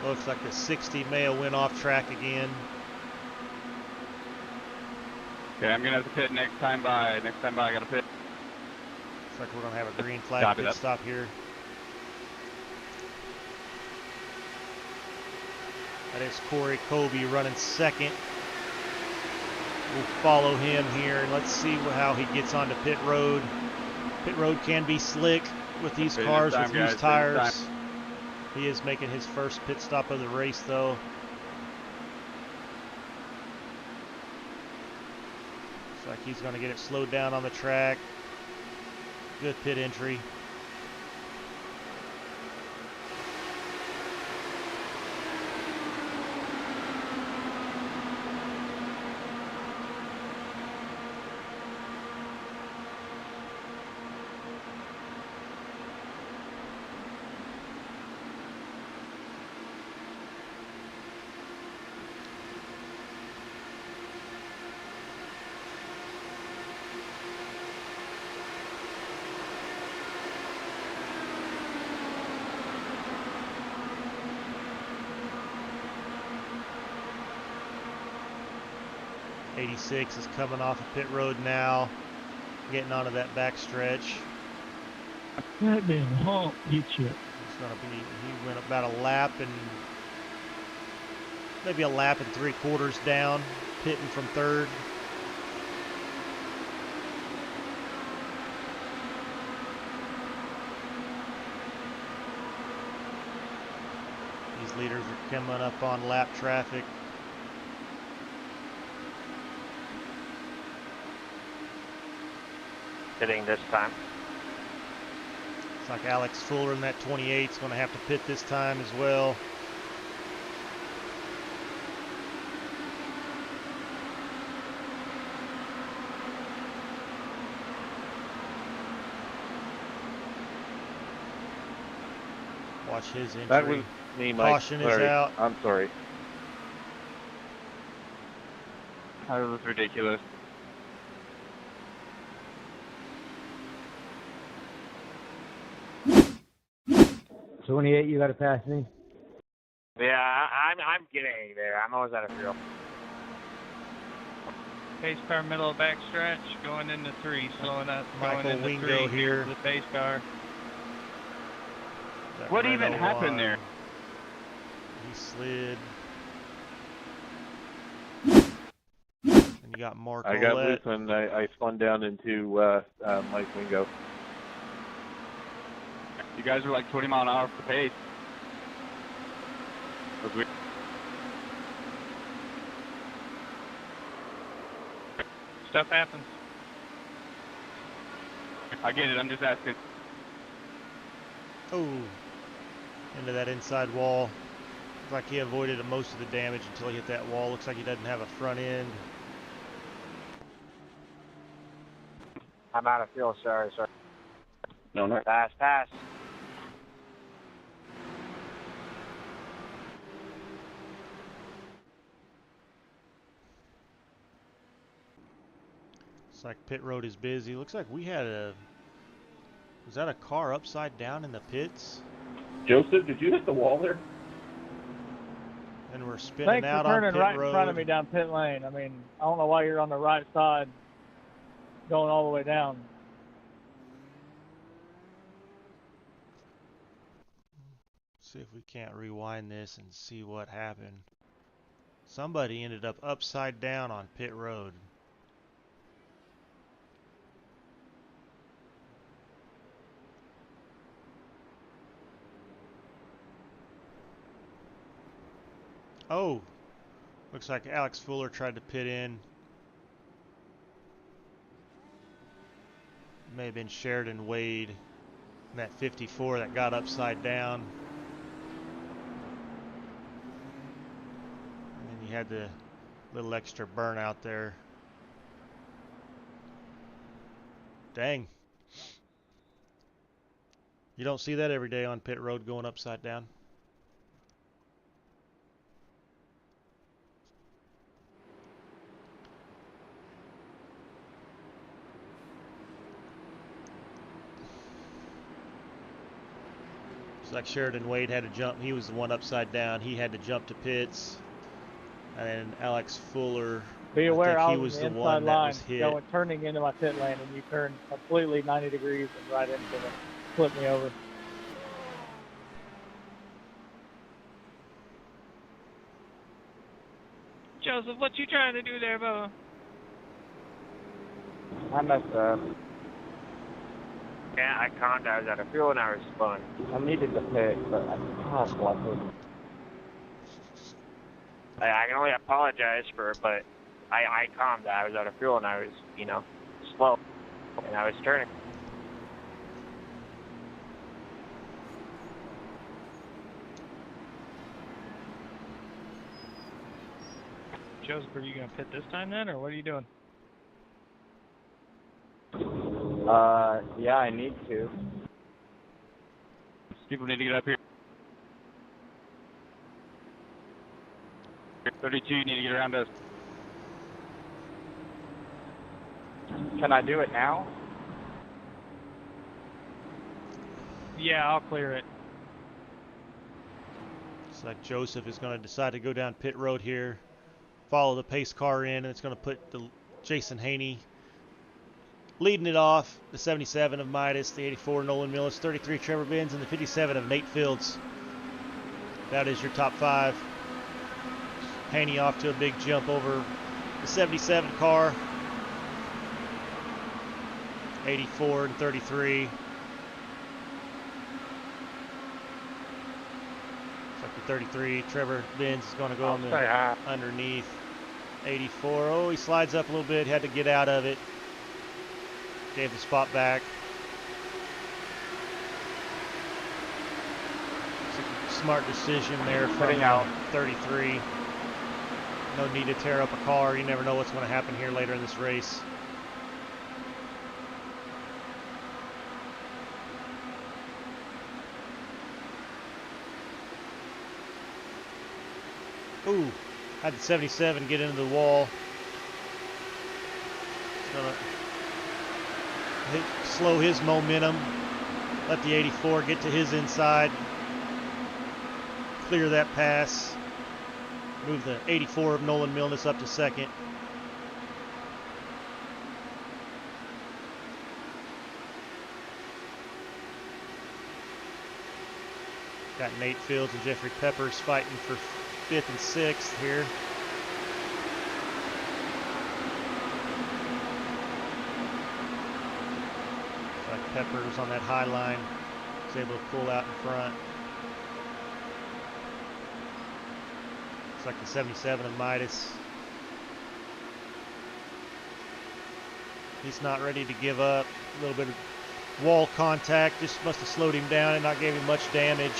Looks like the 60 may have went off track again. Okay, I'm gonna have to pit next time by. Next time by, I gotta pit. Looks like we're gonna have a green flag pit stop here. That is Corey Colby running second. We'll follow him here and let's see how he gets onto pit road. Pit road can be slick with these cars with loose tires. He is making his first pit stop of the race, though. Looks like he's going to get it slowed down on the track. Good pit entry. '86 is coming off of pit road now, getting onto that back stretch. That damn honk hit you. It's gonna be, he went about a lap and maybe a lap and 3/4 down, pitting from third. These leaders are coming up on lap traffic. Pitting this time. It's like Alex Fuller in that 28 is going to have to pit this time as well. Watch his entry. That was me, Mike. Caution is out. I'm sorry. That was ridiculous. 28, you got to pass me. Yeah, I'm getting there. I'm always out of fuel. Pace car middle of back stretch, going into 3, slowing up, Michael going into Wingo 3 here. The pace car. What even happened there? He slid. And you got Mark I got Ouellette. loose and I spun down into Mike Wingo. You guys were like 20 mile an hour for the pace. Was we? Stuff happens. I get it. I'm just asking. Oh, into that inside wall. Looks like he avoided most of the damage until he hit that wall. Looks like he doesn't have a front end. I'm out of fuel, sorry. No, no. Pass. Looks like pit road is busy. Looks like we had was that a car upside down in the pits? Joseph, did you hit the wall there? And we're spinning Thanks out for on turning pit right road. in front of me down pit lane. I mean, I don't know why you're on the right side going all the way down. See if we can't rewind this and see what happened. Somebody ended up upside down on pit road. Oh, looks like Alex Fuller tried to pit in. May have been Sheridan Wade in that 54 that got upside down. And you had the little extra burnout there. Dang. You don't see that every day on pit road going upside down. Like Sheridan Wade had to jump. He was the one upside down. He had to jump to pits. And then Alex Fuller, Be aware, I he was was in the the one inside that line, was hit. turning into my pit lane, and you turned completely 90 degrees and right into it, flipped me over. Joseph, what you trying to do there, Bubba? I messed up. Yeah, I calmed. I was out of fuel and I was spun. I needed to pit, but I couldn't. I can only apologize but I calmed. I was out of fuel and I was, slow. And I was turning. Joseph, are you going to pit this time then, or what are you doing? Yeah, I need to. People need to get up here. 32, you need to get around us. Can I do it now? Yeah, I'll clear it. Looks like Joseph is going to decide to go down pit road here, follow the pace car in, and it's going to put the Jason Haney leading it off. The 77 of Midas, the 84 Nolan Millis, 33 Trevor Benz, and the 57 of Nate Fields. That is your top five. Haney off to a big jump over the 77 car. 84 and 33. Looks like the 33, Trevor Benz is going to go on the underneath. 84, oh, he slides up a little bit, had to get out of it. Gave the spot back. It's a smart decision there from 33. No need to tear up a car. You never know what's going to happen here later in this race. Ooh, had the 77 get into the wall. It's going to slow his momentum. Let the 84 get to his inside. Clear that pass. Move the 84 of Nolan Milnes up to second. Got Nate Fields and Jeffrey Peppers fighting for 5th and 6th here. Looks like Peppers on that high line was able to pull out in front. Looks like the 77 of Midas. He's not ready to give up. A little bit of wall contact just must have slowed him down and not gave him much damage.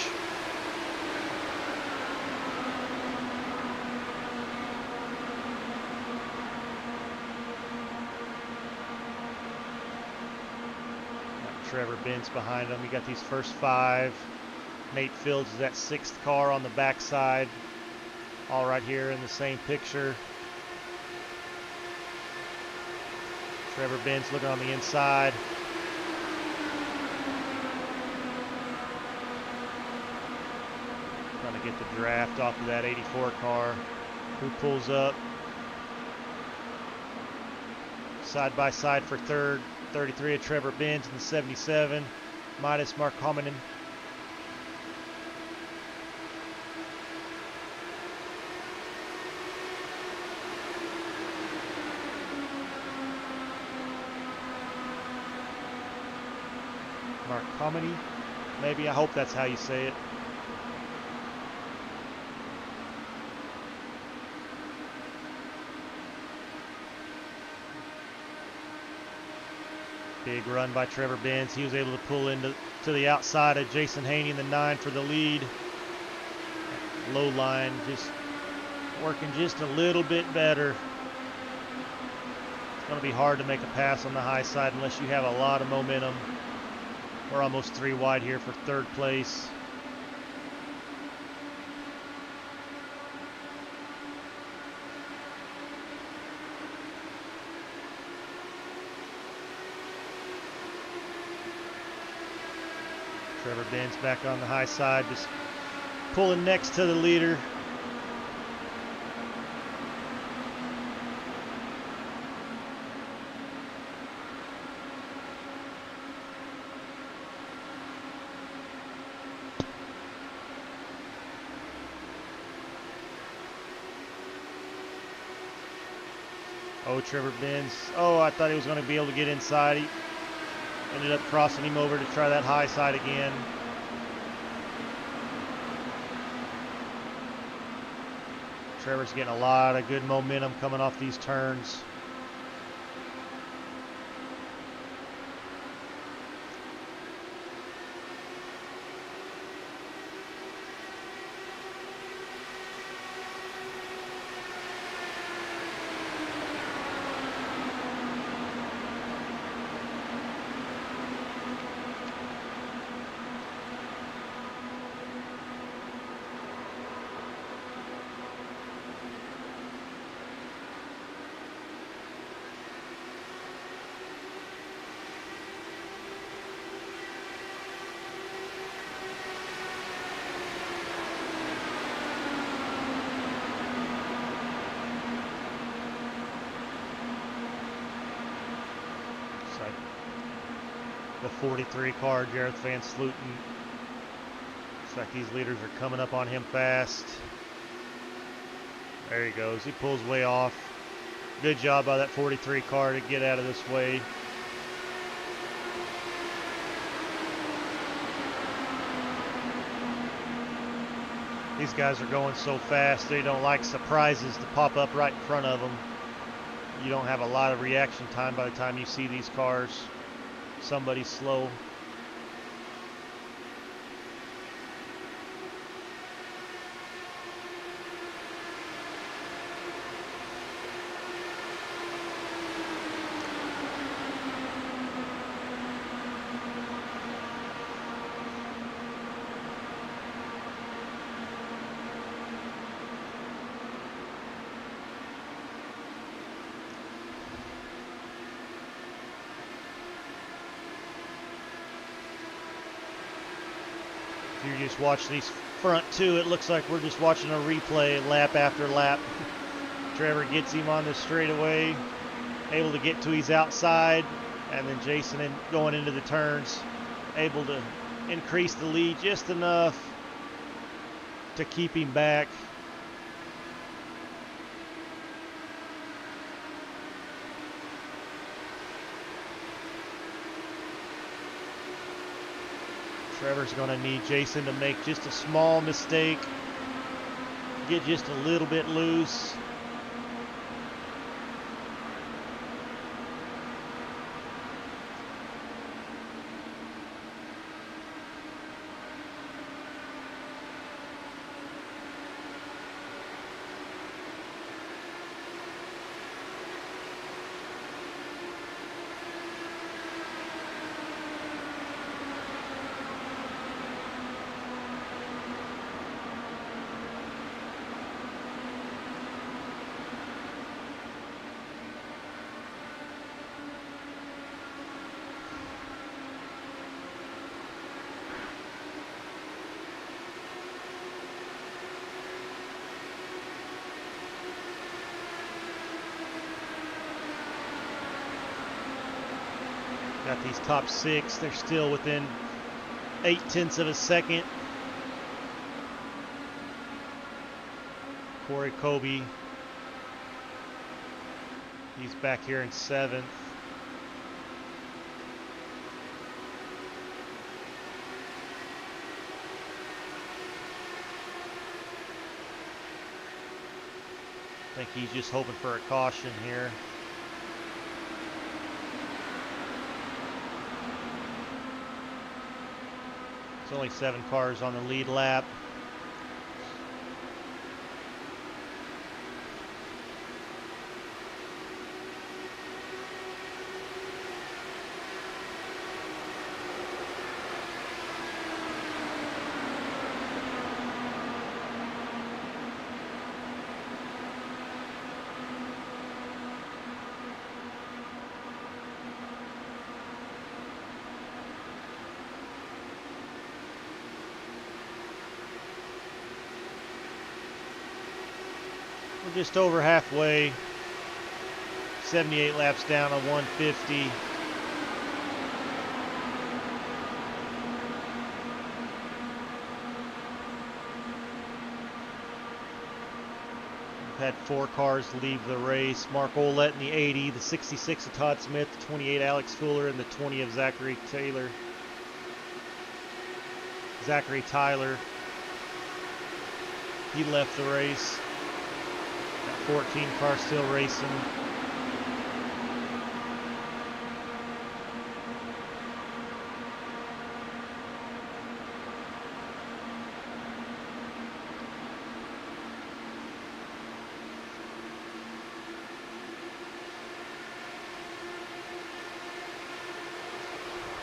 Trevor Benz behind him. You got these first 5. Nate Fields is that 6th car on the backside. All right here in the same picture. Trevor Benz looking on the inside. Trying to get the draft off of that 84 car. Who pulls up? Side by side for 3rd. 33 of Trevor Benz in the 77. Minus Mark Hominen. Mark Hominy, maybe. I hope that's how you say it. Big run by Trevor Benz. He was able to pull into the outside of Jason Haney in the 9 for the lead. Low line just working just a little bit better. It's going to be hard to make a pass on the high side unless you have a lot of momentum. We're almost 3 wide here for 3rd place. Trevor Benz back on the high side, just pulling next to the leader. Oh, Trevor Benz. Oh, I thought he was going to be able to get inside. He ended up crossing him over to try that high side again. Trevor's getting a lot of good momentum coming off these turns. The 43 car, Jareth Van Slooten. Looks like these leaders are coming up on him fast. There he goes. He pulls way off. Good job by that 43 car to get out of this way. These guys are going so fast, they don't like surprises to pop up right in front of them. You don't have a lot of reaction time by the time you see these cars. Somebody's slow. If you just watch these front two, it looks like we're just watching a replay lap after lap. Trevor gets him on the straightaway, able to get to his outside, and then Jason going into the turns, able to increase the lead just enough to keep him back. Trevor's going to need Jason to make just a small mistake, get just a little bit loose. Got these top 6. They're still within 0.8 of a second. Corey Kobe, he's back here in 7th. I think he's just hoping for a caution here. It's only 7 cars on the lead lap. We're just over halfway, 78 laps down on 150. We've had 4 cars leave the race. Mark Ouellette in the 80, the 66 of Todd Smith, the 28 Alex Fuller, and the 20 of Zachary Tyler. He left the race. 14 car still racing.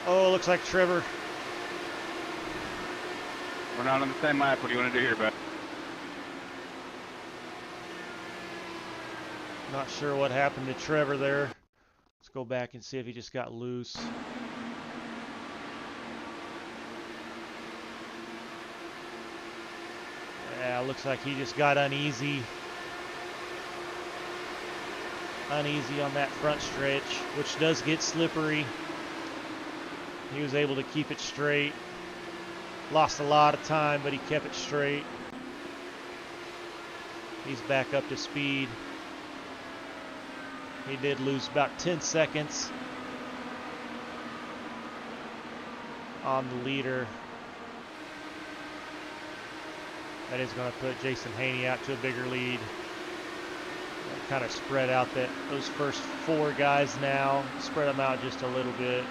Oh, looks like Trevor. We're not on the same map. What do you want to do here, bud? Not sure what happened to Trevor there. Let's go back and see if he just got loose. Yeah, looks like he just got uneasy. Uneasy on that front stretch, which does get slippery. He was able to keep it straight. Lost a lot of time, but he kept it straight. He's back up to speed. He did lose about 10 seconds on the leader. That is going to put Jason Haney out to a bigger lead. Kind of spread out those first 4 guys now. Spread them out just a little bit.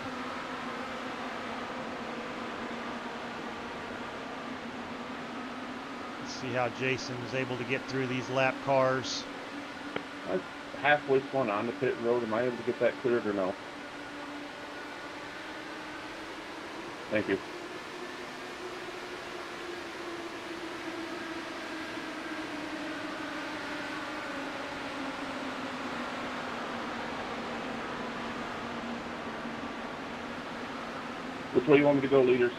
Let's see how Jason is able to get through these lap cars. Halfway spun on the pit road. Am I able to get that cleared or no? Thank you. Which way you want me to go, leaders?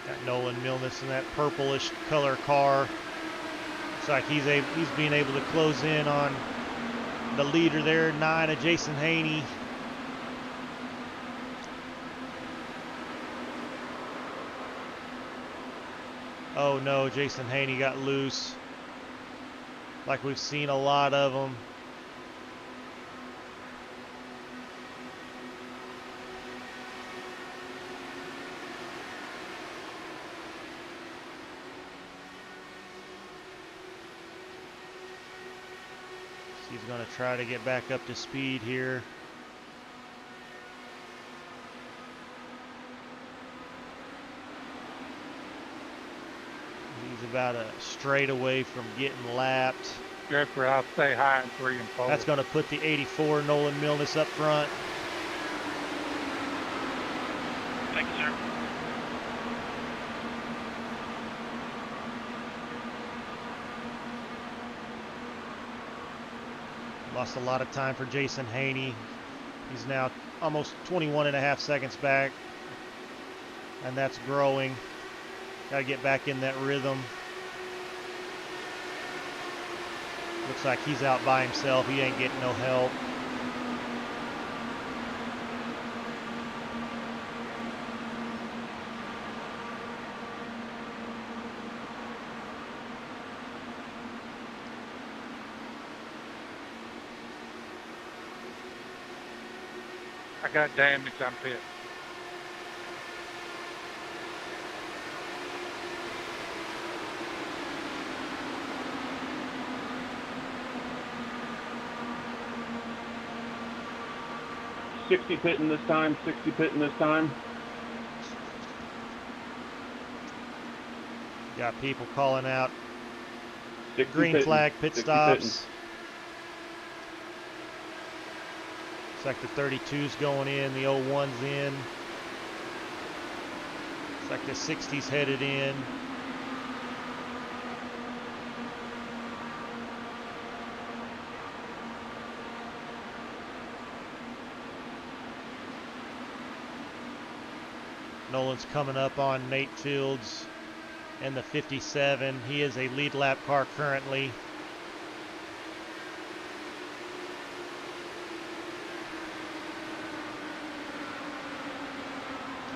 Got Nolan Milnes in that purplish color car. Looks like he's being able to close in on the leader there, 9 of Jason Haney. Oh no, Jason Haney got loose. Like we've seen a lot of them. He's going to try to get back up to speed here. He's about a straight away from getting lapped. Drifter, I'll stay high in 3 and 4. That's going to put the 84 Nolan Milnes up front. Thank you, sir. Lost a lot of time for Jason Haney. He's now almost 21.5 seconds back. and that's growing. Got to get back in that rhythm. Looks like he's out by himself. He ain't getting no help. I got damage on pit. '60 pitting this time. 60 pitting this time. Got people calling out 60 green pitting, flag pit 60 stops. pitting. Looks like the 32's going in, the 01's in. Looks like the 60's headed in. Nolan's coming up on Nate Fields and the 57. He is a lead lap car currently.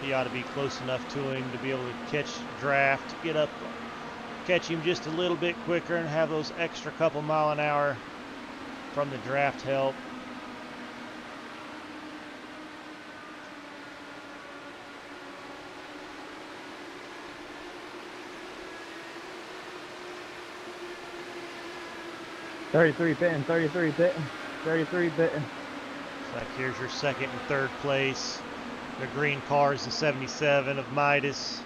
He ought to be close enough to him to be able to catch draft, get up, catch him just a little bit quicker and have those extra couple mile an hour from the draft help. $33 pitting, $33 pitting, $33 pitting. Looks like here's your second and third place. The green car is the 77 of Midas.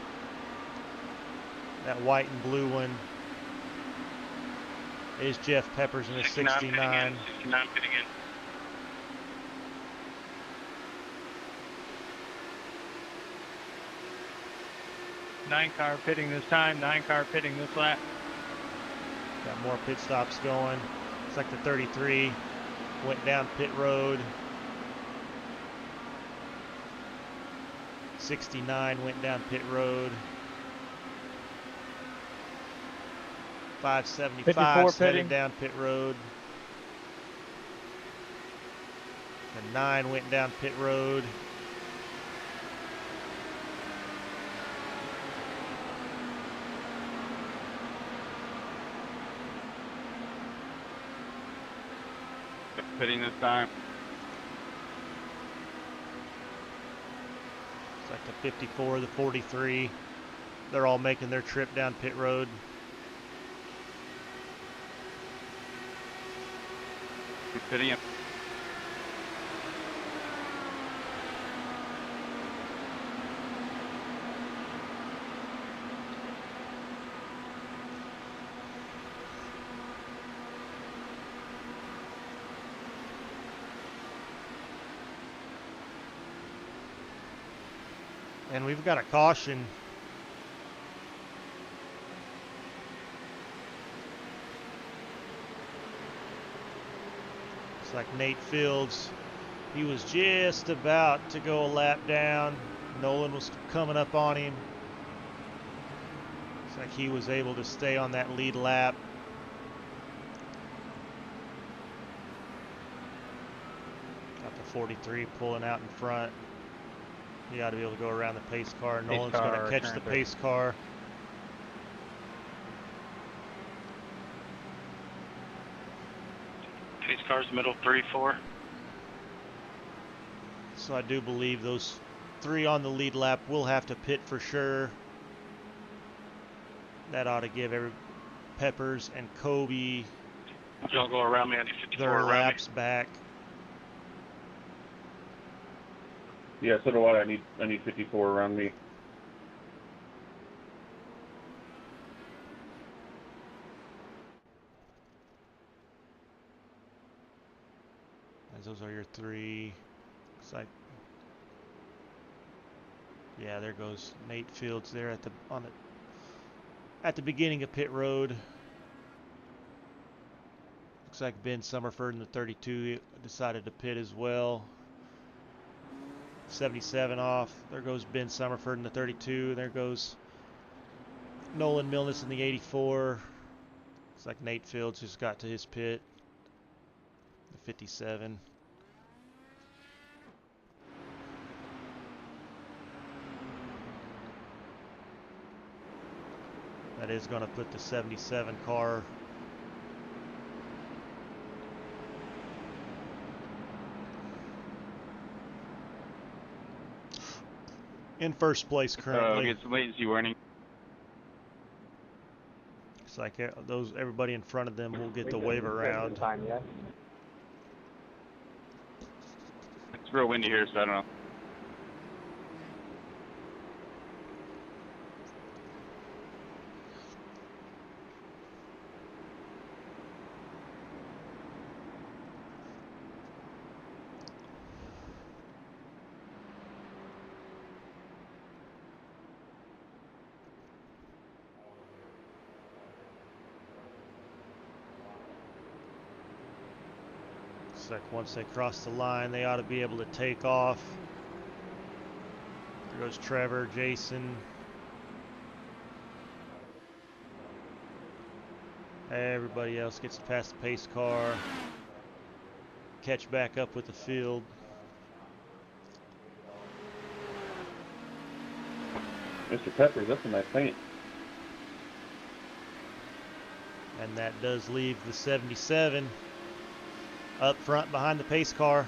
That white and blue one is Jeff Peppers in the 69. 69 pitting in. Nine car pitting this time, 9 car pitting this lap. Got more pit stops going. Looks like the 33 went down pit road. 69 went down pit road. 575 headed down pit road. The 9 went down pit road. Pitting this time. It's like the 54, the 43. They're all making their trip down pit road. Pitting in. And we've got a caution. It's like Nate Fields. He was just about to go a lap down. Nolan was coming up on him. It's like he was able to stay on that lead lap. Got the 43 pulling out in front. He ought to be able to go around the pace car. Nolan's going to catch the pace car. Pace car's middle 3-4. So I do believe those 3 on the lead lap will have to pit for sure. That ought to give Peppers and Kobe Y'all go around me. I need 54 their around laps me. back. Yeah, so do I. I need 54 around me. As those are your 3. Looks like, yeah, there goes Nate Fields there at the beginning of pit road. Looks like Ben Summerford in the 32 decided to pit as well. 77 off. There goes Ben Summerford in the 32. There goes Nolan Milnes in the 84. It's like Nate Fields just got to his pit. The 57. That is going to put the 77 car in first place currently. It's latency warning. Looks like everybody in front of them will get the wave around. Time, yes. It's real windy here, so I don't know. Like once they cross the line, they ought to be able to take off. There goes Trevor, Jason. Everybody else gets past the pace car. Catch back up with the field. Mr. Peppers, that's a nice paint. And that does leave the 77 up front behind the pace car.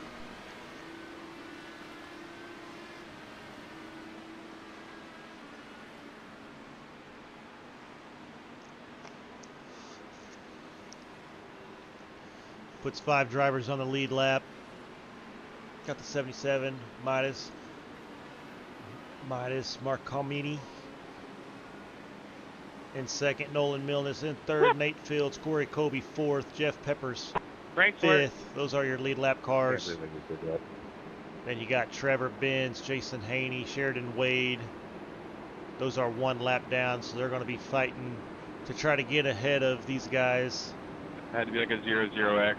Puts 5 drivers on the lead lap. Got the 77, Midas, Mark Calmini. In second, Nolan Milnes. In third, Nate Fields, Corey Colby fourth, Jeff Peppers fifth. Those are your lead lap cars. Then you got Trevor Benz, Jason Haney, Sheridan Wade. Those are 1 lap down, so they're going to be fighting to try to get ahead of these guys. It had to be like a 0-0X.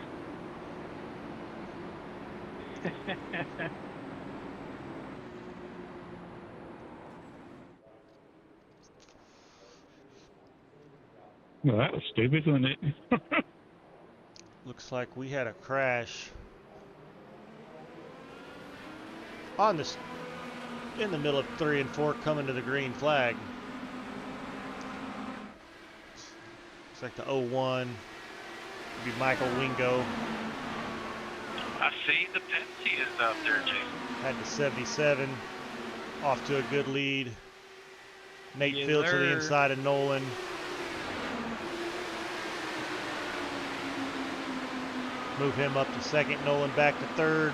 Well, that was stupid, wasn't it? Looks like we had a crash on this in the middle of 3 and 4 coming to the green flag. Looks like the 01 would be Michael Wingo. I see the Pepsi is out there, Jason. Had the 77 off to a good lead. Nate Fields to the inside of Nolan. Move him up to second. Nolan back to third.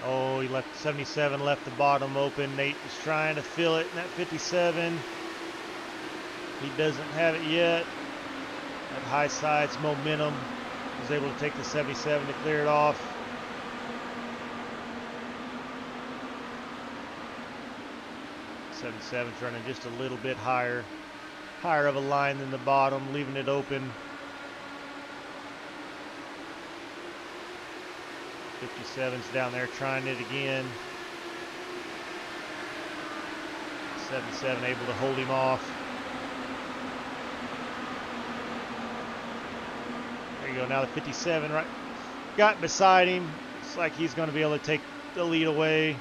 Oh, he left 77, left the bottom open. Nate was trying to fill it in that 57. He doesn't have it yet. That high sides momentum was able to take the 77 to clear it off. '77's running just a little bit higher of a line than the bottom, leaving it open. 57's down there trying it again. 77 able to hold him off. There you go. Now the 57 right got beside him. Looks like he's going to be able to take the lead away.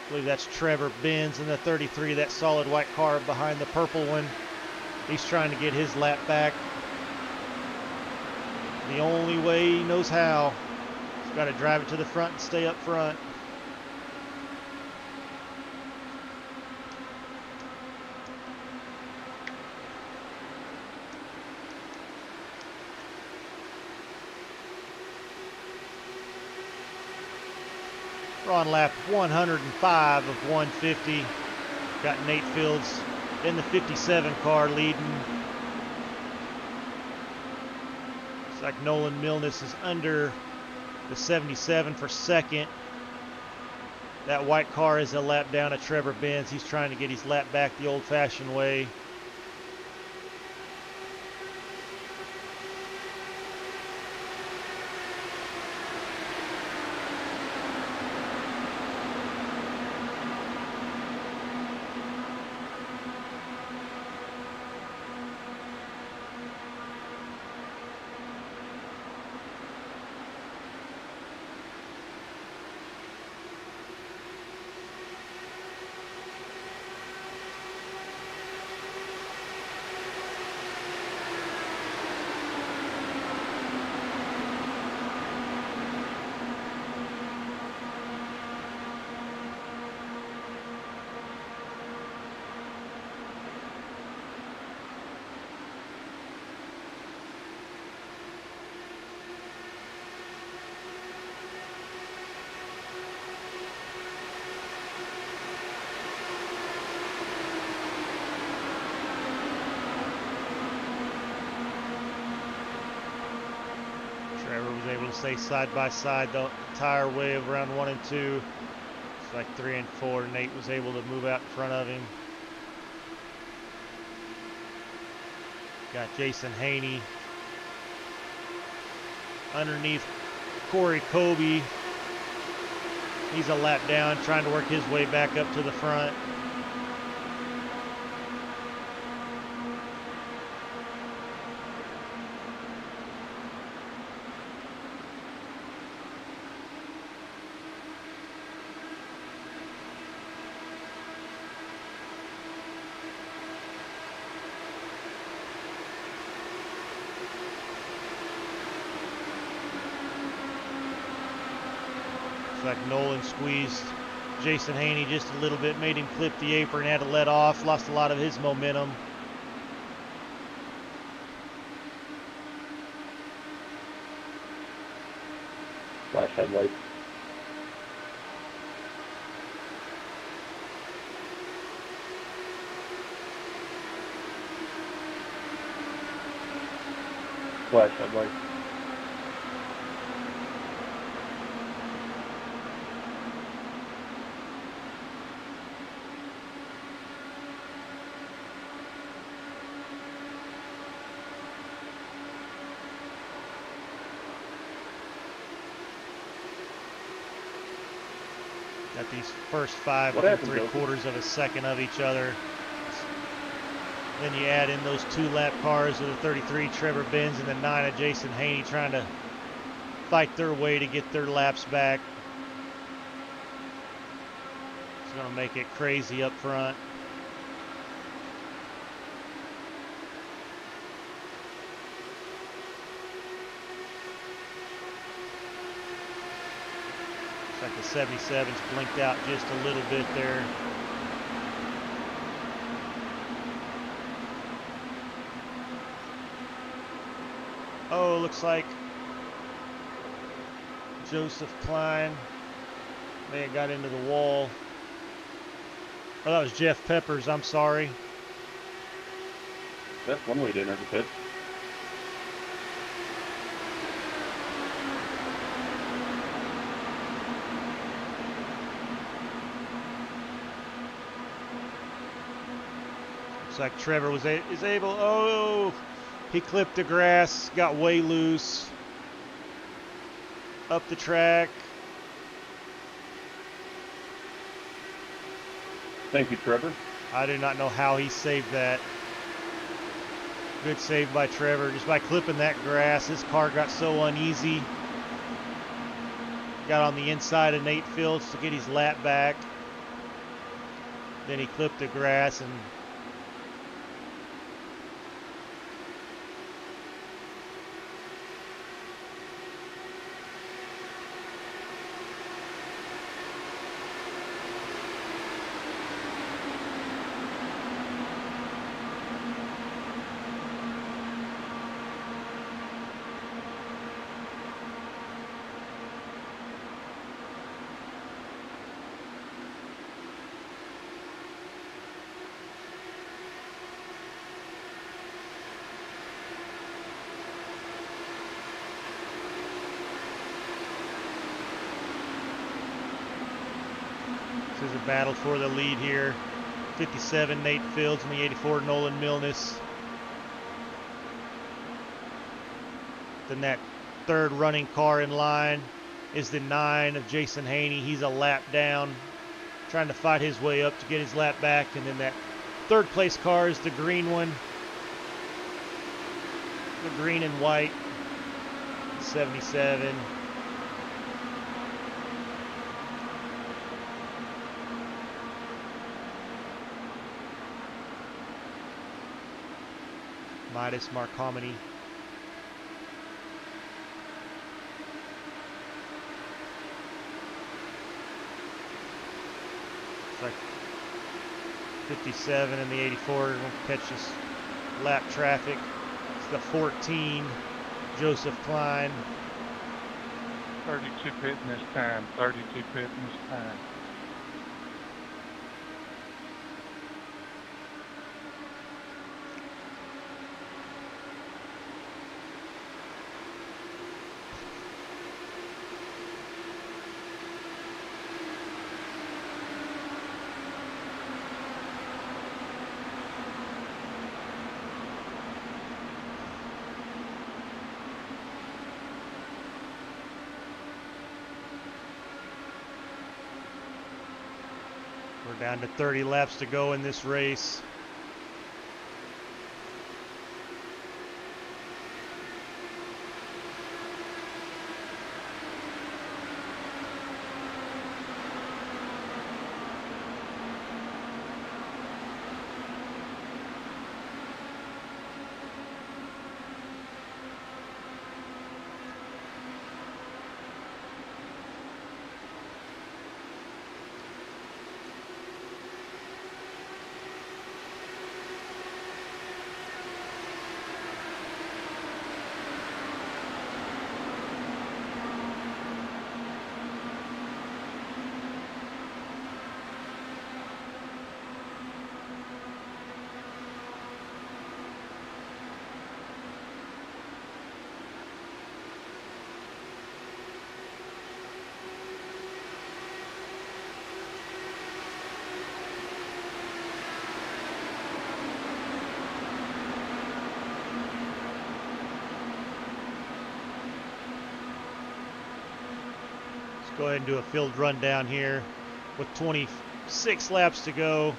I believe that's Trevor Benz in the 33, that solid white car behind the purple one. He's trying to get his lap back the only way he knows how. Got to drive it to the front and stay up front. We're on lap 105 of 150. Got Nate Fields in the 57 car leading. Looks like Nolan Milnes is under the 77 for second. That white car is a lap down at Trevor Benz. He's trying to get his lap back the old-fashioned way. Trevor was able to stay side by side the entire way of round 1 and 2. It's like 3 and 4. Nate was able to move out in front of him. Got Jason Haney underneath Corey Kobe. He's a lap down, trying to work his way back up to the front. Looks like Nolan squeezed Jason Haney just a little bit, made him clip the apron, had to let off, lost a lot of his momentum. Flash headlights. Flash headlights. Got these first 5 What within happened, 3/4 of a second of each other. Then you add in those 2 lap cars of the 33 Trevor Benz and the 9 of Jason Haney trying to fight their way to get their laps back. It's going to make it crazy up front. Looks like the 77's blinked out just a little bit there. Oh, looks like Joseph Klein may have got into the wall. Oh, that was Jeff Peppers, I'm sorry. That's one way to enter the pit. Looks like Trevor is able. Oh, he clipped the grass, got way loose. Up the track. Thank you, Trevor. I do not know how he saved that. Good save by Trevor. Just by clipping that grass, his car got so uneasy. Got on the inside of Nate Fields to get his lap back. Then he clipped the grass and This is a battle for the lead here. 57, Nate Fields, and the 84, Nolan Milnes. Then that third running car in line is the 9 of Jason Haney. He's a lap down, trying to fight his way up to get his lap back. And then that third place car is the green one. The green and white, 77. Midas Marcomini. It's like 57 and the 84 will catch this lap traffic. It's the 14, Joseph Klein. 32 pitting this time. 32 pitting this time. We're down to 30 laps to go in this race. Go ahead and do a field rundown here with 26 laps to go.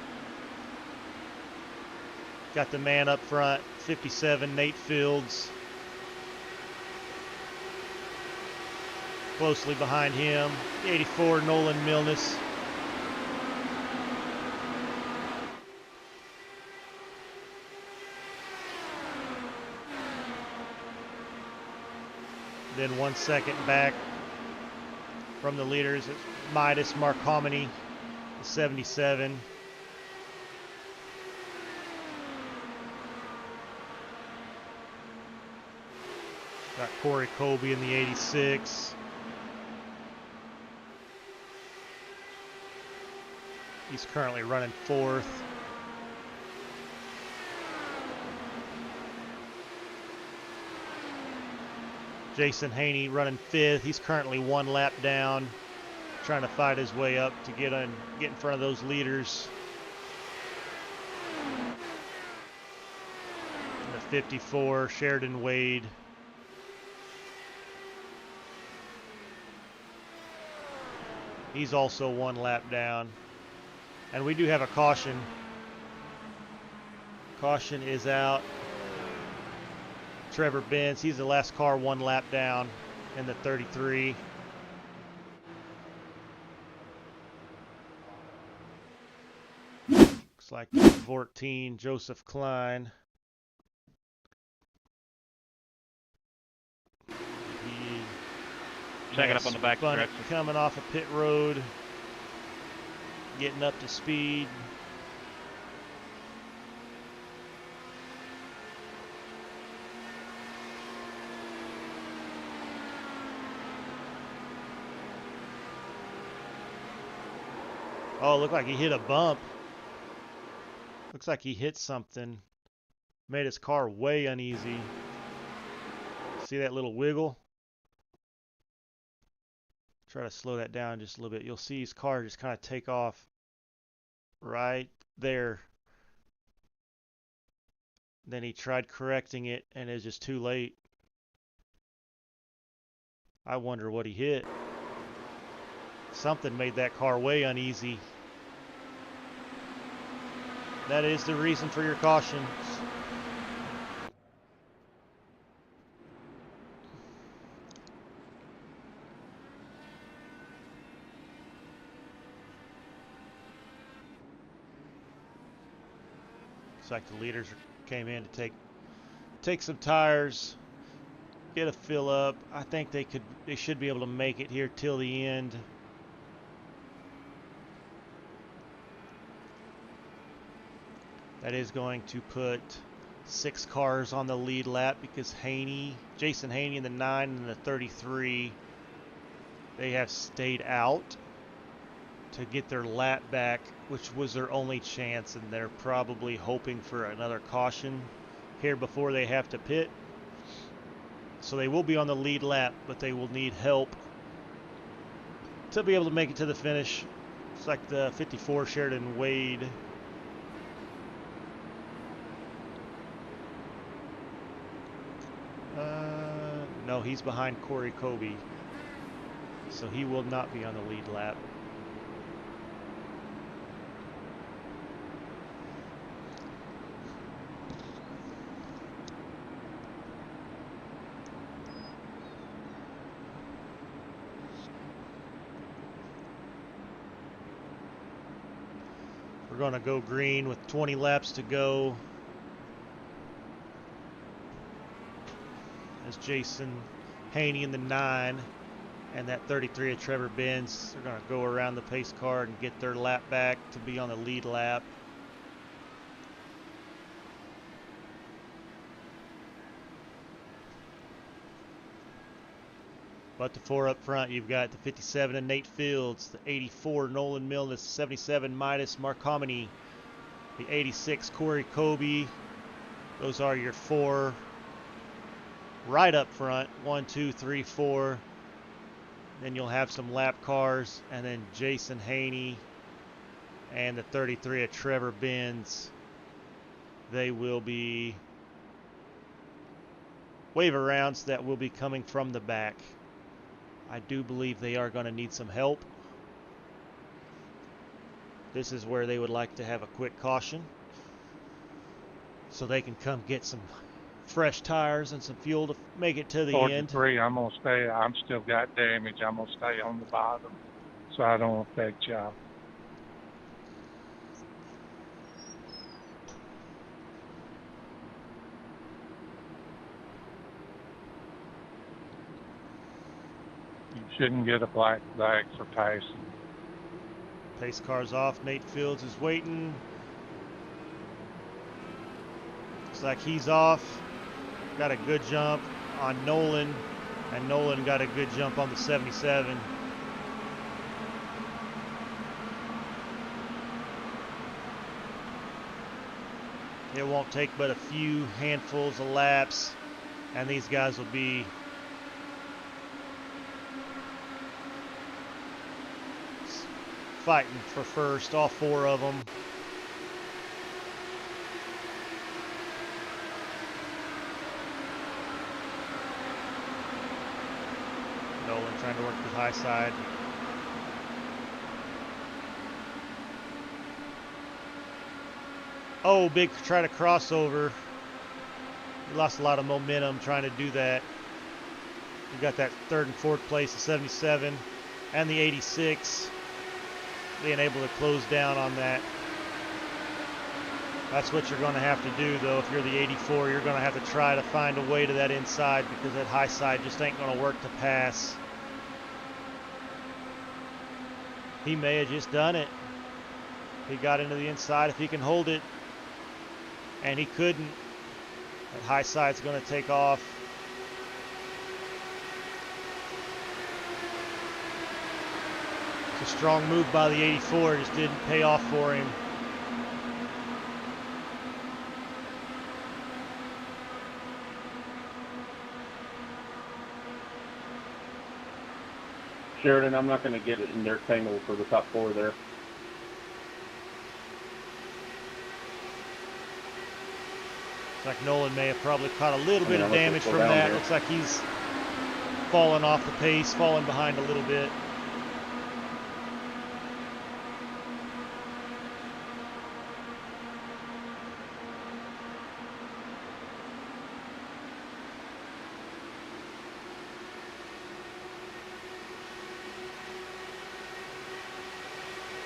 Got the man up front, 57, Nate Fields. Closely behind him, 84, Nolan Milnes. Then 1 second back from the leaders, it's Midas Marcomini, 77. Got Corey Colby in the 86. He's currently running 4th. Jason Haney running 5th. He's currently 1 lap down, trying to fight his way up to get in front of those leaders. And the 54, Sheridan Wade. He's also 1 lap down. And we do have a caution. Caution is out. Trevor Benz, he's the last car 1 lap down in the 33. Looks like 14, Joseph Klein. Checking up on the back stretch. Coming off a pit road, getting up to speed. Oh, looked like he hit a bump. Looks like he hit something. Made his car way uneasy. See that little wiggle? Try to slow that down just a little bit. You'll see his car just kind of take off right there. Then he tried correcting it, and it was just too late. I wonder what he hit. Something made that car way uneasy. That is the reason for your caution. Looks like the leaders came in to take some tires, get a fill up. I think they should be able to make it here till the end. That is going to put 6 cars on the lead lap because Jason Haney in the 9 and the 33, they have stayed out to get their lap back, which was their only chance, and they're probably hoping for another caution here before they have to pit. So they will be on the lead lap, but they will need help to be able to make it to the finish. It's like the 54 Sheridan Wade. No, he's behind Corey Kobe, so he will not be on the lead lap. We're going to go green with 20 laps to go. As Jason Haney in the 9 and that 33 of Trevor Benz, they're going to go around the pace car and get their lap back to be on the lead lap. But the 4 up front, you've got the 57 of Nate Fields, the 84 Nolan Milne, the 77 Midas Mark Hominy, the 86 Corey Kobe. Those are your 4 right up front. 1, 2, 3, 4. Then you'll have some lap cars, and then Jason Haney and the 33 of Trevor Benz. They will be wave arounds that will be coming from the back. I do believe they are going to need some help. This is where they would like to have a quick caution so they can come get some fresh tires and some fuel to make it to the end. 43, I'm going to stay. I'm still got damage. I'm going to stay on the bottom so I don't affect y'all. You shouldn't get a black flag for passing. Pace car's off. Nate Fields is waiting. Looks like he's off. Got a good jump on Nolan, and Nolan got a good jump on the 77. It won't take but a few handfuls of laps, and these guys will be fighting for first, all 4 of them. Nolan trying to work the high side. Oh, big try to crossover. He lost a lot of momentum trying to do that. You got that 3rd and 4th place, the 77 and the 86 being able to close down on that. That's what you're going to have to do, though. If you're the 84, you're going to have to try to find a way to that inside because that high side just ain't going to work to pass. He may have just done it. He got into the inside if he can hold it, and he couldn't. That high side's going to take off. It's a strong move by the 84, just didn't pay off for him. Sheridan, I'm not going to get it in their tangle for the top 4 there. Looks like Nolan may have probably caught a little bit of unless they damage slow from down that. here. Looks like he's fallen off the pace, fallen behind a little bit.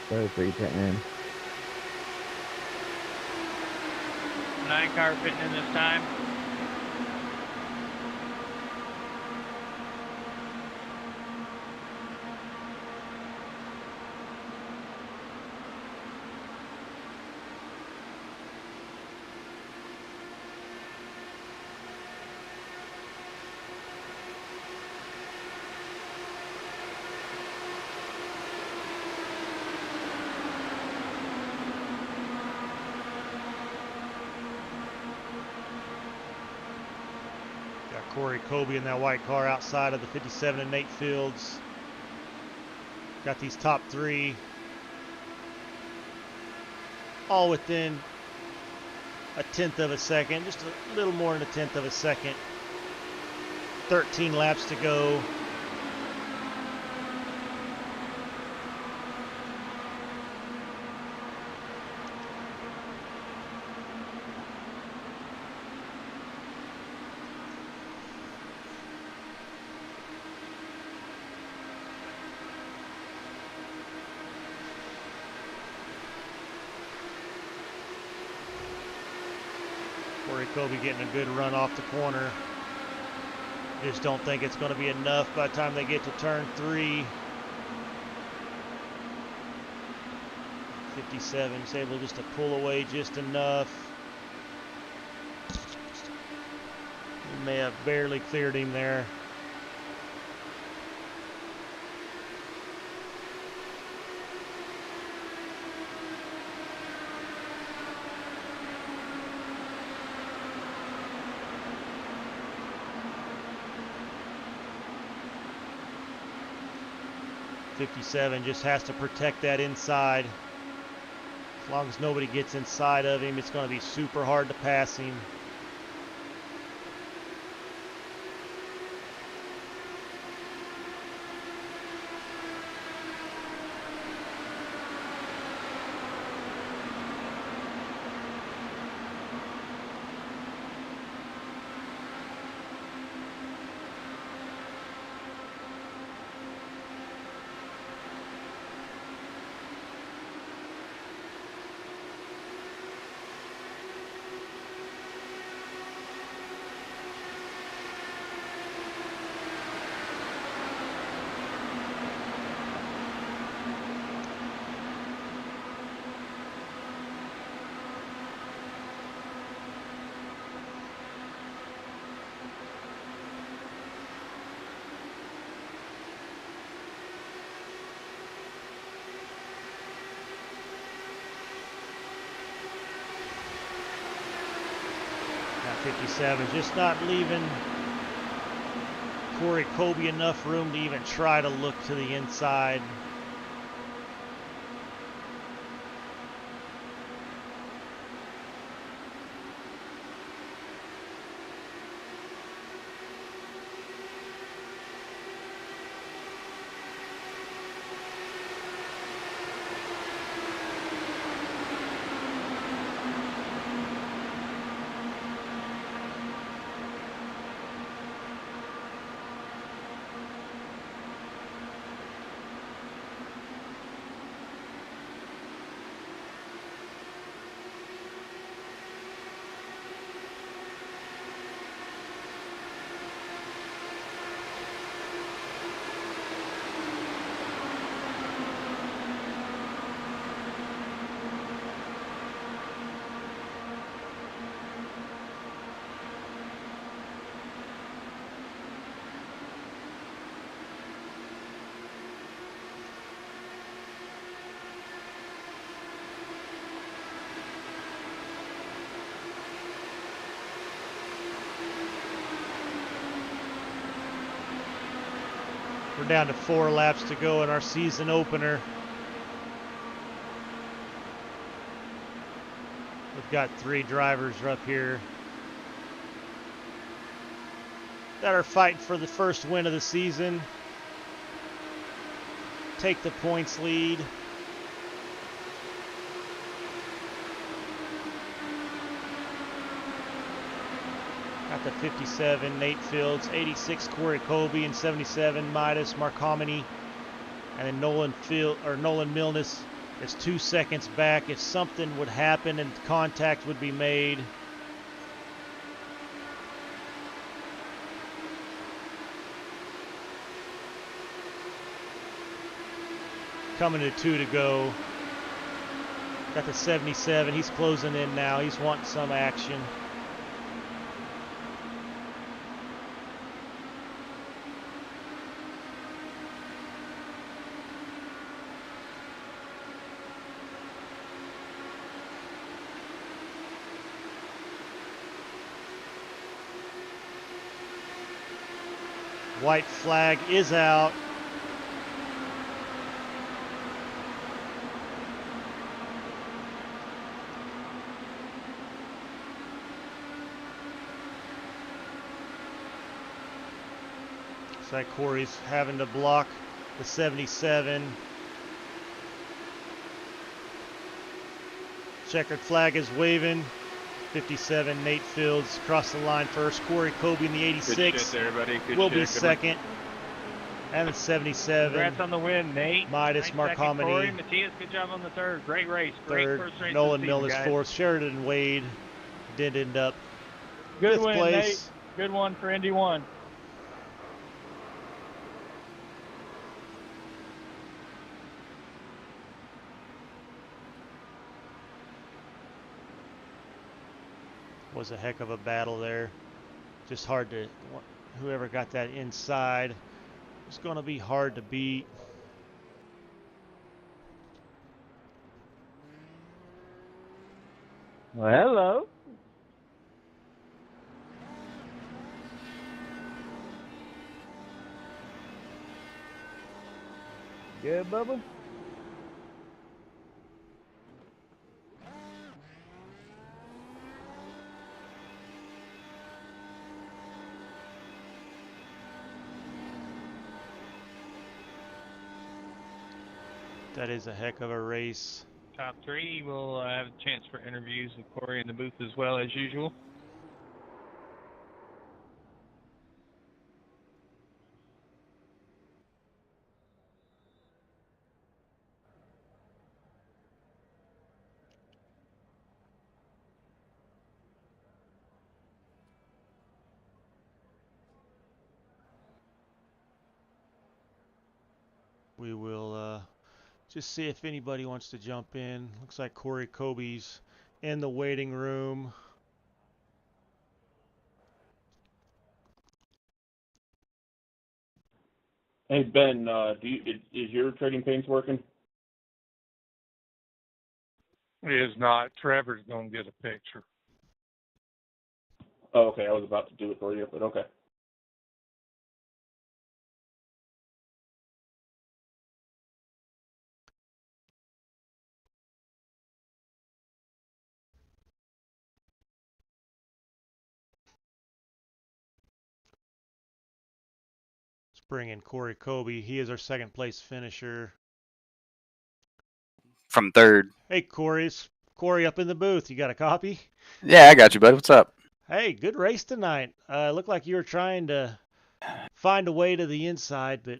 So 3 pitting in. 9 car fitting in this time. Got Corey Colby in that white car outside of the 57 and Nate Fields. Got these top 3 all within a 1/10 of a second, just a little more than a 1/10 of a second. 13 laps to go. Corey Colby getting a good run off the corner. Just don't think it's going to be enough by the time they get to turn 3. 57 is able just to pull away just enough. He may have barely cleared him there. .57 just has to protect that inside. As long as nobody gets inside of him, it's going to be super hard to pass him. That 57 just not leaving Corey Colby enough room to even try to look to the inside. We're down to 4 laps to go in our season opener. We've got 3 drivers up here that are fighting for the first win of the season. Take the points lead. Got the 57, Nate Fields, 86, Corey Colby, and 77, Midas Marcomini. And then Nolan Milnes is 2 seconds back. If something would happen and contact would be made, coming to 2 to go. Got the 77. He's closing in now. He's wanting some action. White flag is out. Looks like Corey's having to block the 77. Checkered flag is waving. 57, Nate Fields across the line first. Corey Colby in the 86 Good shit there, buddy. Good will shit. be second. And the 77. Congrats on the win, Nate. Midas Marcomini. Corey, Matthias, good job on the third. Great race. Great Third. first race. Nolan of the season, Milnes guys. fourth. Sheridan Wade did end up Good fifth win, place. Nate. Good one for Indy 1. Was a heck of a battle there. Just hard to, whoever got that inside, it's going to be hard to beat. Well, hello. Good, Bubba? That is a heck of a race. Top 3 will have a chance for interviews with Corey in the booth as well as usual. We will just see if anybody wants to jump in. Looks like Corey Colby's in the waiting room. Hey Ben, is your trading paints working? It is not. Trevor's gonna get a picture. Oh, okay. I was about to do it for you, but okay. Let's bring in Corey Colby. He is our second place finisher. From third. Hey, Corey up in the booth. You got a copy? Yeah, I got you, bud. What's up? Hey, good race tonight. Looked like you were trying to find a way to the inside, but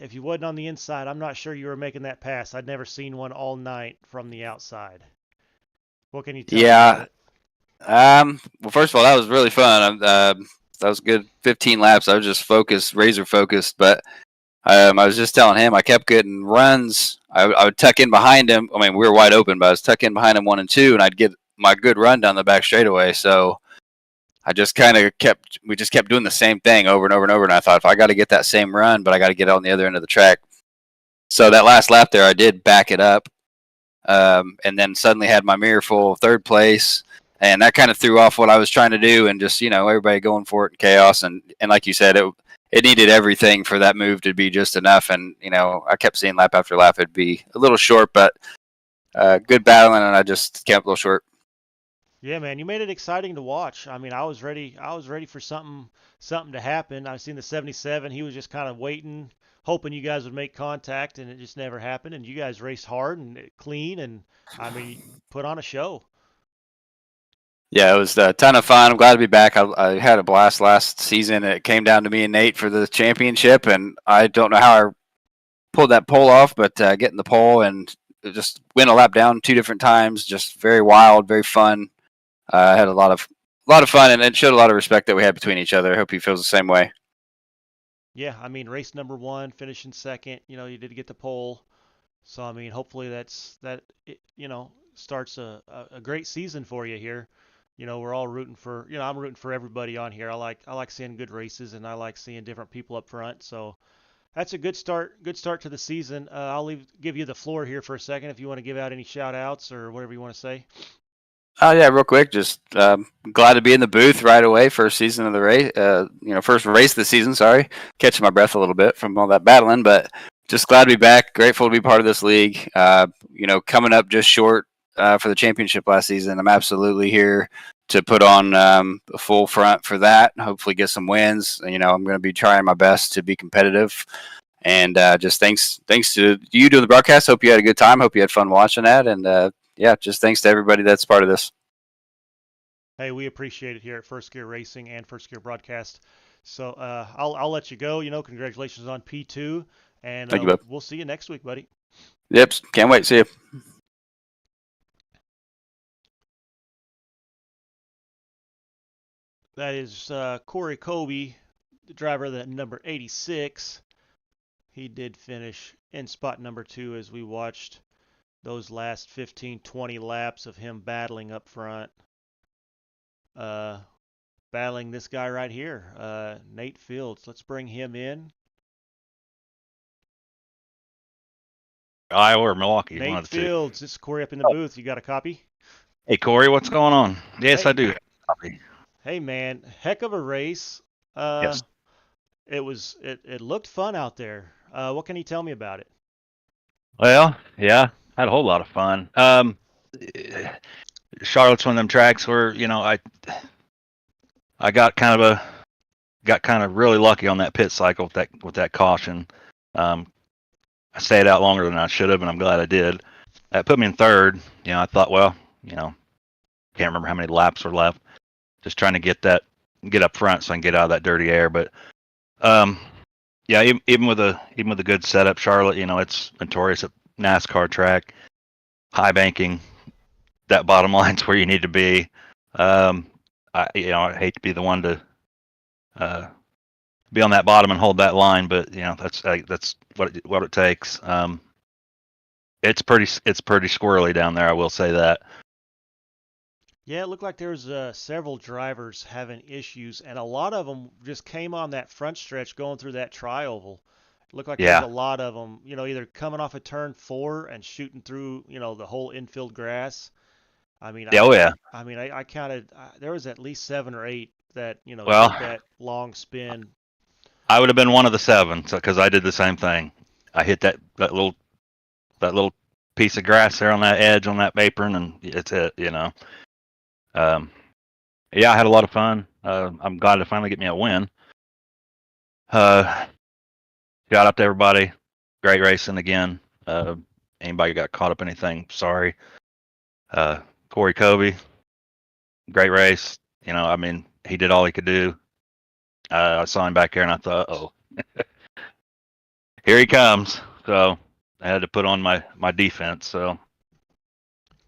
if you wasn't on the inside, I'm not sure you were making that pass. I'd never seen one all night from the outside. What can you tell me about it? Well, first of all, that was really fun. That was a good 15 laps. I was just focused, razor focused, but I was just telling him I kept getting runs. I would tuck in behind him. I mean, we were wide open, but I was tucking behind him 1 and 2, and I'd get my good run down the back straightaway. So I just we just kept doing the same thing over and over and over. And I thought, if I got to get that same run, but I got to get on the other end of the track. So that last lap there, I did back it up, and then suddenly had my mirror full, third place. And that kind of threw off what I was trying to do, and just, everybody going for it in chaos. And like you said, it needed everything for that move to be just enough. And I kept seeing lap after lap it'd be a little short, but good battling, and I just kept a little short. Yeah, man, you made it exciting to watch. I mean, I was ready for something to happen. I seen the 77. He was just kind of waiting, hoping you guys would make contact, and it just never happened. And you guys raced hard and clean, and I mean, put on a show. Yeah, it was a ton of fun. I'm glad to be back. I had a blast last season. It came down to me and Nate for the championship, and I don't know how I pulled that pole off, but getting the pole and just went a lap down 2 different times, just very wild, very fun. I had a lot of fun, and it showed a lot of respect that we had between each other. I hope he feels the same way. Yeah, I mean, race number 1, finishing second. You did get the pole, so I mean, hopefully starts a great season for you here. We're all rooting for. I'm rooting for everybody on here. I like seeing good races, and I like seeing different people up front. So that's a good start. Good start to the season. I'll give you the floor here for a second if you want to give out any shout outs or whatever you want to say. Oh yeah, real quick, just glad to be in the booth right away. First season of the race, first race of the season. Sorry, catching my breath a little bit from all that battling, but just glad to be back. Grateful to be part of this league. Coming up just short for the championship last season. I'm absolutely here to put on a full front for that. Hopefully, get some wins. I'm going to be trying my best to be competitive. And just thanks to you doing the broadcast. Hope you had a good time. Hope you had fun watching that. And yeah, just thanks to everybody that's part of this. Hey, we appreciate it here at First Gear Racing and First Gear Broadcast. So I'll let you go. Congratulations on P2, and Thank you, bud. We'll see you next week, buddy. Yep, can't wait. See you. That is Corey Kobe, the driver of the number 86. He did finish in spot number 2 as we watched those last 15-20 laps of him battling up front. Battling this guy right here, Nate Fields. Let's bring him in. Iowa or Milwaukee? Nate one of the Fields. two. This is Corey up in the booth. You got a copy? Hey, Corey, what's going on? Yes, hey. I do. Copy. Hey, man, heck of a race. Yes. It looked fun out there. What can you tell me about it? Well, yeah, I had a whole lot of fun. Charlotte's one of them tracks where I got kind of really lucky on that pit cycle with that caution. I stayed out longer than I should have, and I'm glad I did. That put me in third. I thought, well, can't remember how many laps were left. Just trying to get up front so I can get out of that dirty air. But yeah, even with a good setup, Charlotte, it's notorious at NASCAR track, high banking. That bottom line's where you need to be. I hate to be the one to be on that bottom and hold that line, but that's what it takes. It's pretty squirrely down there, I will say that. Yeah, it looked like there was several drivers having issues, and a lot of them just came on that front stretch going through that tri-oval. It looked like there was a lot of them, either coming off of turn 4 and shooting through, the whole infield grass. I mean, I counted. There was at least 7 or 8 that did that long spin. I would have been one of the 7 because I did the same thing. I hit that little piece of grass there on that edge on that apron, and it's it. Yeah, I had a lot of fun. I'm glad to finally get me a win. Shout out to everybody. Great racing again. Anybody got caught up in anything? Sorry. Corey Kobe, great race. He did all he could do. I saw him back there, and I thought, oh, here he comes. So I had to put on my defense. So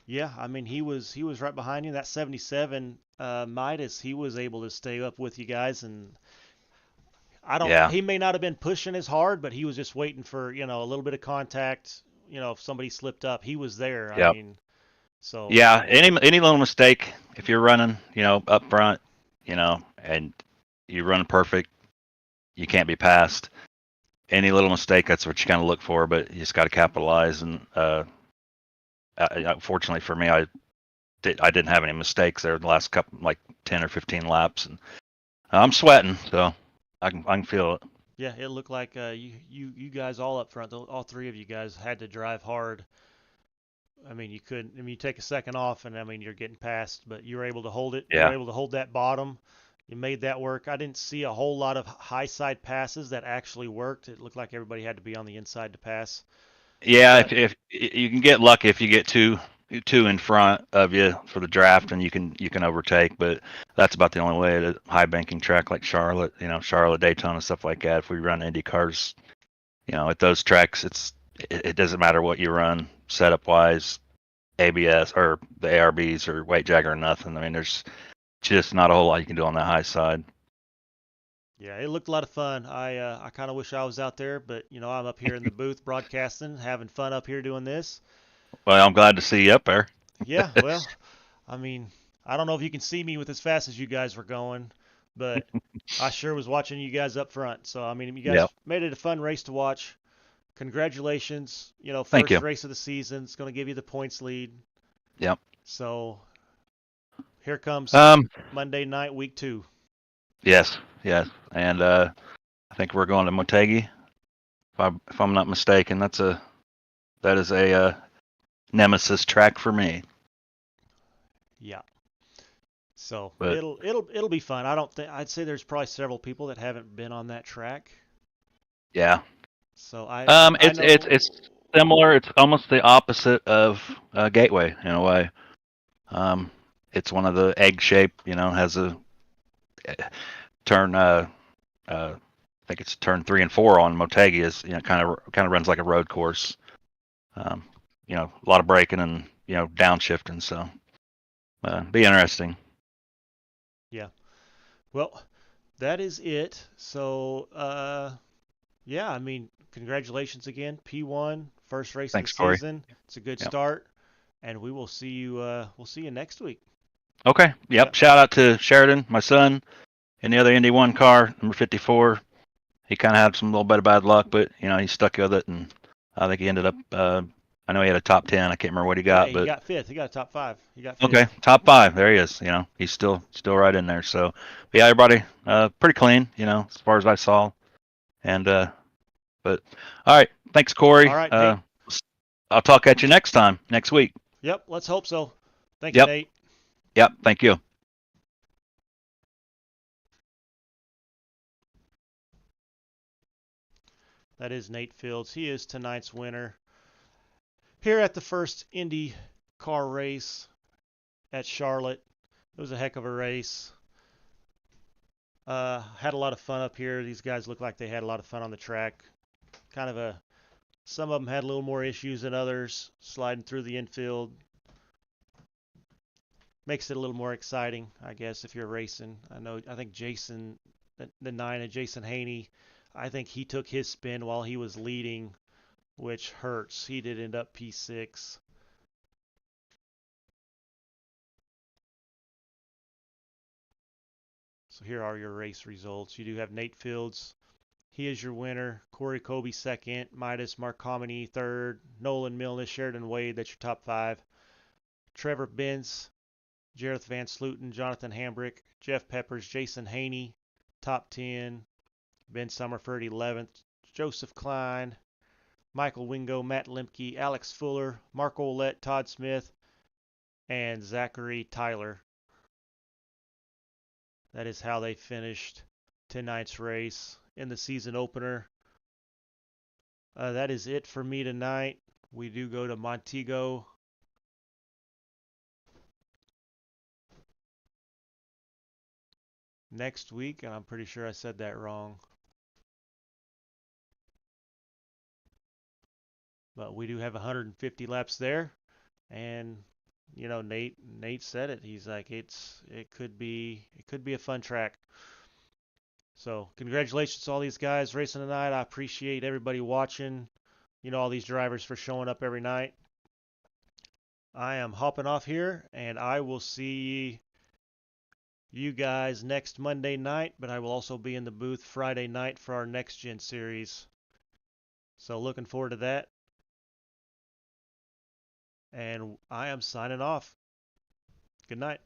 yeah, he was right behind you. That 77 Midas, he was able to stay up with you guys, and he may not have been pushing as hard, but he was just waiting for a little bit of contact. If somebody slipped up, he was there. Yep. So yeah, any little mistake, if you're running, up front, and you run perfect, you can't be passed. Any little mistake, that's what you kind of look for, but you just got to capitalize. And fortunately for me, I didn't have any mistakes there the last couple, like 10 or 15 laps, and I'm sweating, so I can feel it. Yeah, it looked like you guys all up front, all three of you guys had to drive hard. I mean, you couldn't. I mean, you take a second off, and I mean, you're getting past, but you were able to hold it. You were Yeah. able to hold that bottom. You made that work. I didn't see a whole lot of high side passes that actually worked. It looked like everybody had to be on the inside to pass. Yeah, But if you can get lucky if you get two in front of you for the draft, and you can overtake, but that's about the only way at a high banking track like Charlotte, Charlotte, Daytona, stuff like that. If we run Indy cars, at those tracks, it doesn't matter what you run setup wise, ABS or the ARBs or weight jagger or nothing. I mean, there's just not a whole lot you can do on that high side. yeah, it looked a lot of fun. I kind of wish I was out there, but I'm up here in the booth broadcasting, having fun up here doing this. Well, I'm glad to see you up there. Yeah, well, I mean, I don't know if you can see me with as fast as you guys were going, but I sure was watching you guys up front. So, I mean, you guys Yep. made it a fun race to watch. Congratulations. Thank First you. race of the season. It's going to give you the points lead. Yep. So, here comes Um. Monday night, week 2. Yes. Yes. And I think we're going to Motegi. If I'm not mistaken, that is a nemesis track for me. Yeah. So, But it'll be fun. I'd say there's probably several people that haven't been on that track. yeah. So, I It's know. it's similar. It's almost the opposite of Gateway in a way. It's one of the egg shape. Has a turn. I think it's turn 3 and 4 on Motegi is kind of runs like a road course. A lot of braking and downshifting. So be interesting. Yeah. Well, that is it. So, yeah, I mean, congratulations again, P1, first race Thanks, of the Corey. season. It's a good Yep. start, and we will see you. We'll see you next week. Okay. Yep. Yep. Shout out to Sheridan, my son, and the other Indy 1 car, number 54. He kind of had some little bit of bad luck, but he stuck with it, and I think he ended up. I know he had a top 10. I can't remember what he Yeah, got, he but got fifth. He got a top 5. He got fifth. okay, top 5. There he is. He's still right in there. So, but yeah, everybody, pretty clean. As far as I saw, and but all right. Thanks, Corey. All right, Nate. I'll talk at you next week. Yep. Let's hope so. Thank you, Yep. Nate. Yep. Thank you. That is Nate Fields. He is tonight's winner here at the first Indy car race at Charlotte. It was a heck of a race. Had a lot of fun up here. These guys look like they had a lot of fun on the track. Some of them had a little more issues than others, sliding through the infield. Makes it a little more exciting, I guess, if you're racing. I think Jason, the 9 of Jason Haney, I think he took his spin while he was leading, which hurts. He did end up P6. So here are your race results. You do have Nate Fields. He is your winner. Corey Colby second. Midas Marcomini third. Nolan Milnes, Sheridan Wade, that's your top 5. Trevor Benz, Jareth Van Sluten, Jonathan Hambrick, Jeff Peppers, Jason Haney, top 10. Ben Summerford 11th. Joseph Klein, Michael Wingo, Matt Lemke, Alex Fuller, Mark Olette, Todd Smith, and Zachary Tyler. That is how they finished tonight's race in the season opener. That is it for me tonight. We do go to Montego next week, and I'm pretty sure I said that wrong. But we do have 150 laps there, and Nate said it. He's like it could be a fun track. So congratulations to all these guys racing tonight. I appreciate everybody watching. All these drivers for showing up every night. I am hopping off here, and I will see you guys next Monday night, but I will also be in the booth Friday night for our Next Gen series. So looking forward to that. And I am signing off. Good night.